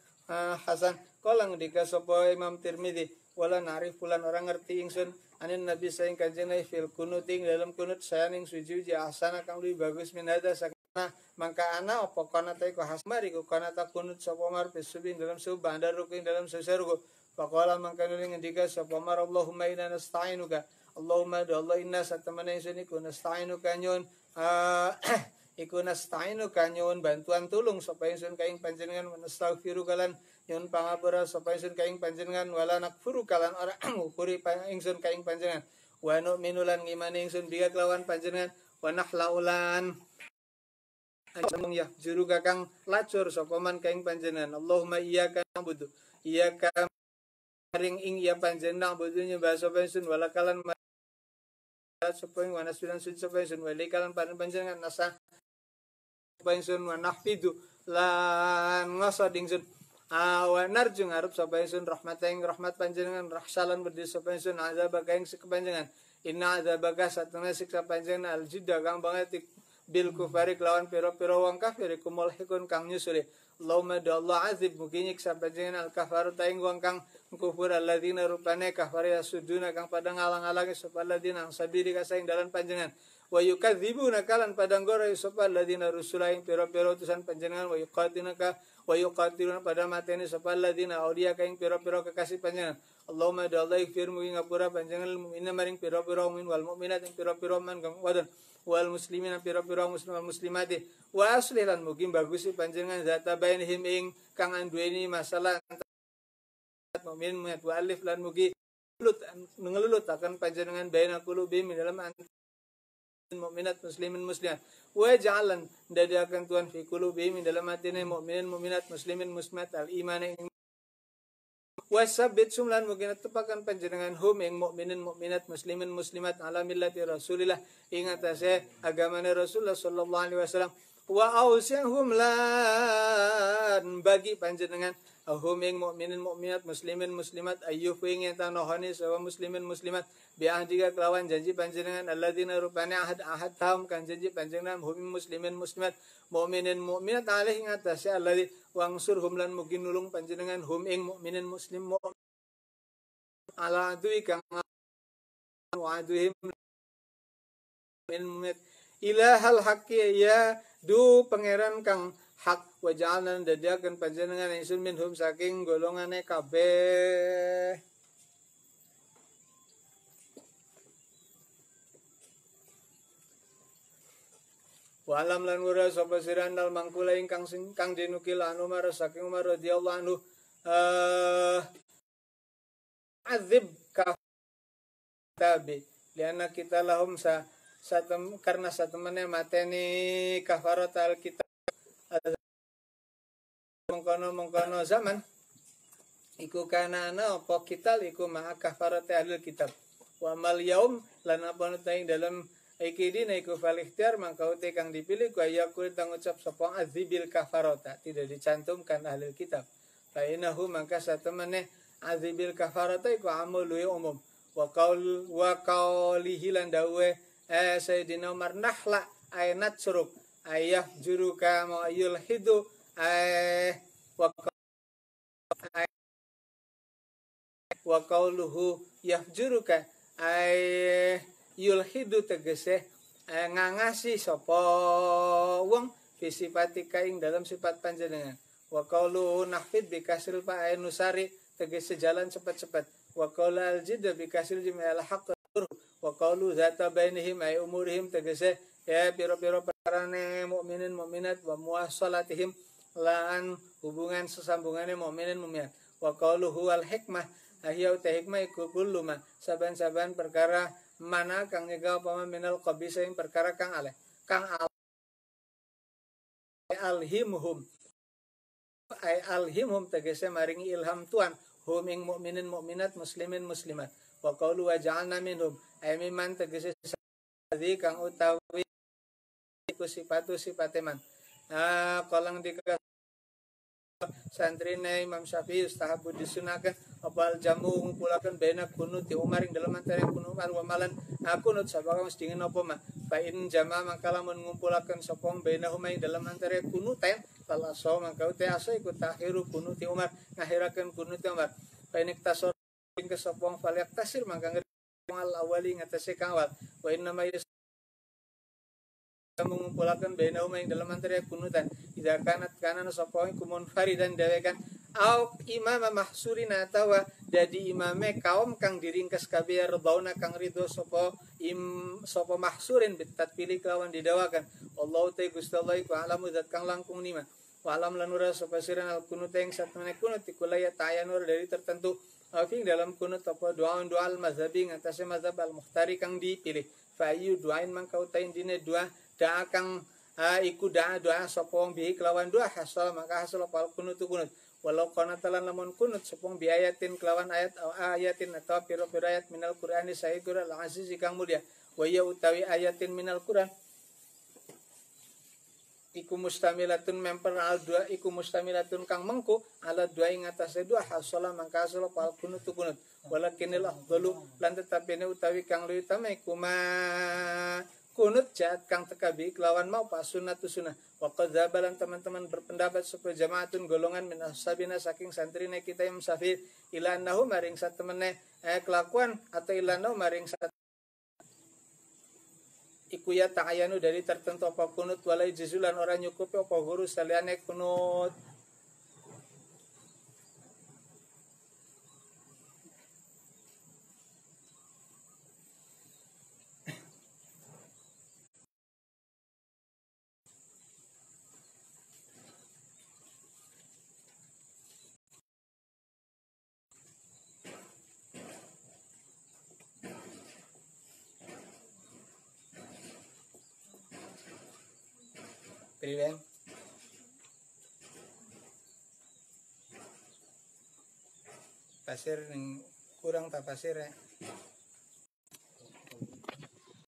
hasan kolang dika sapa Imam Tirmidzi wala narif pulan orang ngerti ingsun anin nabi saing kanjeng Nabi fil kunuting dalam kunut sayaning suci asana kang luwih bagus min hada sakana mangka ana apa kana ta iku hasmari ku kana ta kunut sapa mar pesubing dalam sub bandar ruking dalam seseruku Faqala mangka nuli ngendika sapa Umar Allahumma inna nasta'inuka Allahumma do Allah inna satamana ingsun iku nasta'inuka nyun iku nasta'inuka nyun bantuan tulung sapa ingsun ka ing panjenengan wa nastaghfiru kalan nyun pangapura sapa ingsun ka ing panjenengan wala nakfuru kalan ora ngukuri ingsun ka ing panjenengan wa nu'minu lan ngimani ingsun biha kelawan panjenengan wa nahlaulan anjung ya juru kakang lacur sapa man ka ing panjenengan Allahumma iyyaka na'budu iyyaka ring ing ya panjenengan budunya bahasa pensun wala kalan sapa ing wana sudan sujud sapa ingsun wali kalan panjenengan nasa sapa ingsun wa nahfidu lan ngasa ingsun wa narju ngarep sapa ingsun rahmat panjenengan rahsalan berdiri sapa ingsun azab ka ing panjenengan inna azabaka satuna siksa panjenengan aljidda kang banget bil kufari kelawan pira-pira wong kafir iku mulhikun kang nyusuri Allahumma do Allah azib mugi nyiksa panjenengan al kafaru ta ing wong kang kufur alladzina rupane kafir yasuduna kang padang alang-alangi sapa alladzina sabiri kasaing dalan panjenengan wa yukadzibuna kalan padang gore sapa alladzina rusulaing pira-pira utusan panjenengan wa yuqatiluna pada mateni sapa alladzina auliya kaing pira-pira kekasih panjenengan Allahumma do Allah ighfir mugi ngapura panjenengan mukmina maring pira-pira mukmin wal mukminat ing pira-pira man kang wadon wal muslimin pira-pira muslim wal muslimati wa aslilan mugi bagusi panjenengan zata bainihim ing kang anduweni masalah mukmin wa alif lan mugi ngelulut akan panjenengan baina qulubihim dalam mukminat muslimin muslimat wa ja'alan dadiakan Tuhan fi qulubihim dalam atine mukminin mukminat muslimin muslimat al iman wasabbit sumlan mungkin tepakan panjenengan hum ing mukminin mukminat muslimin muslimat ala millati Rasulillah ing atase agamane Rasulullah sallallahu alaihi wasallam wa ausihum lan bagi panjenengan hum ing mukminin mukminat muslimin muslimat ayyuh ing tanohani sawa muslimin muslimat bi ahdika kelawan janji panjenengan alladzina rupana ahad tahum kan janji panjenengan hum muslimin muslimat mukminin mukminat alaihi ing atase alladzi wangsurhum lan mugi nulung panjenengan hum ing mukminin muslim ala adui kang wa'aduhim min ilahal haqqi ya du pangeran kang hak wa ja'alna dadiaken panjenengan ingsun minhum saking golongane kabeh walam lan wura sapa sirandal mangkula ingkang kang dinukil anu Umar saking Umar radhiyallahu anhu azib kaftabi liana kita lahum karena satemene mateni kafarat al kitab mengkono zaman iku kana ana apa kital iku ma kafarat al kitab wa mal yaum lan apa ing dalam iki dina iku fal ikhtiar mangka uti kang dipilih ku ayakul tang ucap sapa azibil kafarata tidak dicantumkan ahli kitab fa inahu mangka satemene azibil kafarata iku amul umum wa qaulihi lan dawe Sayyidina Umar nahla ayat suruk ayah juruka ma yulhidu wa qauluhu yahjuruka yulhidu tegese ngangasi sapa wong fisipatika ing dalam sifat panjenengan wa qauluhu nahfid bikasril fa nusari tegese jalan cepat-cepat wa qaul aljid bikasril jimal haqq wa qaulu zata bainihim ay umurihim tegese ya pira-pira perkarane mukminin mukminat wa muwasalatihim lan hubungan sesambungane mukminin mukminat wa qauluhu al hikmah ahya ta hikmah iku kulluma saban-saban perkara mana kang ega apa minal qabisa ing perkara kang alhimhum ay alhimhum tegese maringi ilham Tuhan hum ing mukminin mukminat muslimin muslimat wa qaulu wa ja'alna minhum ay miman tegese sadi kang utawi iku sifate man kolang dika santrine Imam Syafi'i ustahabu disunahkan apal jamu ngumpulaken baina kunuti Umar ing dalam antara kunut Umar wa malan kunut sabaka mesti dingin apa mah fa in jama maka lamun ngumpulaken sapa baina huma ing dalam antara kunuten fala so maka uti asa iku takhiru kunuti Umar ngahiraken kunuti Umar fa in tasor ing kesopong falyak tasir maka al awali ngatasi kawal wa inna ma mengumpulkan baina huma ing dalam antara kunutan idza kanat kana sapa kumun faridan dewekan au imam mahsurin atawa jadi imame kaum kang diringkas kabeh redauna kang ridho sapa mahsurin bitatpili kelawan didawakan Allah ta Gusti Allah iku alamu zat kang langkung nima wa alam lanura sapa siran al kunut ing satmene kunut ikulaya tayanur dari tertentu afing dalam kunut apa doa al mazhabi ngatasé mazhab al muhtari kang dipilih fa ayu doain mangkau tain dine doa da kang iku doa sapa wong bi kelawan doa hasal maka hasal apa kunut walau kana talan lamun kunut sepung biayatin kelawan ayat ayatin atau piro-piro ayat minal Qur'ani saya Qur'an al-aziz kang mulia wa ya utawi ayatin minal Qur'an iku mustamilatun memper al dua iku mustamilatun kang mengku ala dua ing atase dua hasala mangka hasala pal kunut walakinil afdalu lan tetapine utawi kang luwih utama iku kunut jaat kang tekabi kelawan mau pas sunnatu sunnah wa qadzabalan teman-teman berpendapat supaya jamaatun golongan min ashabina saking santrine kita yang musafir ila annahu maring satemene kelakuan atau ilanahu maring iku ya ta'ayanu dari tertentu apa kunut walai jizulan orang nyukupi apa guru saliane kunut Priwen pasir kurang tak pasir ya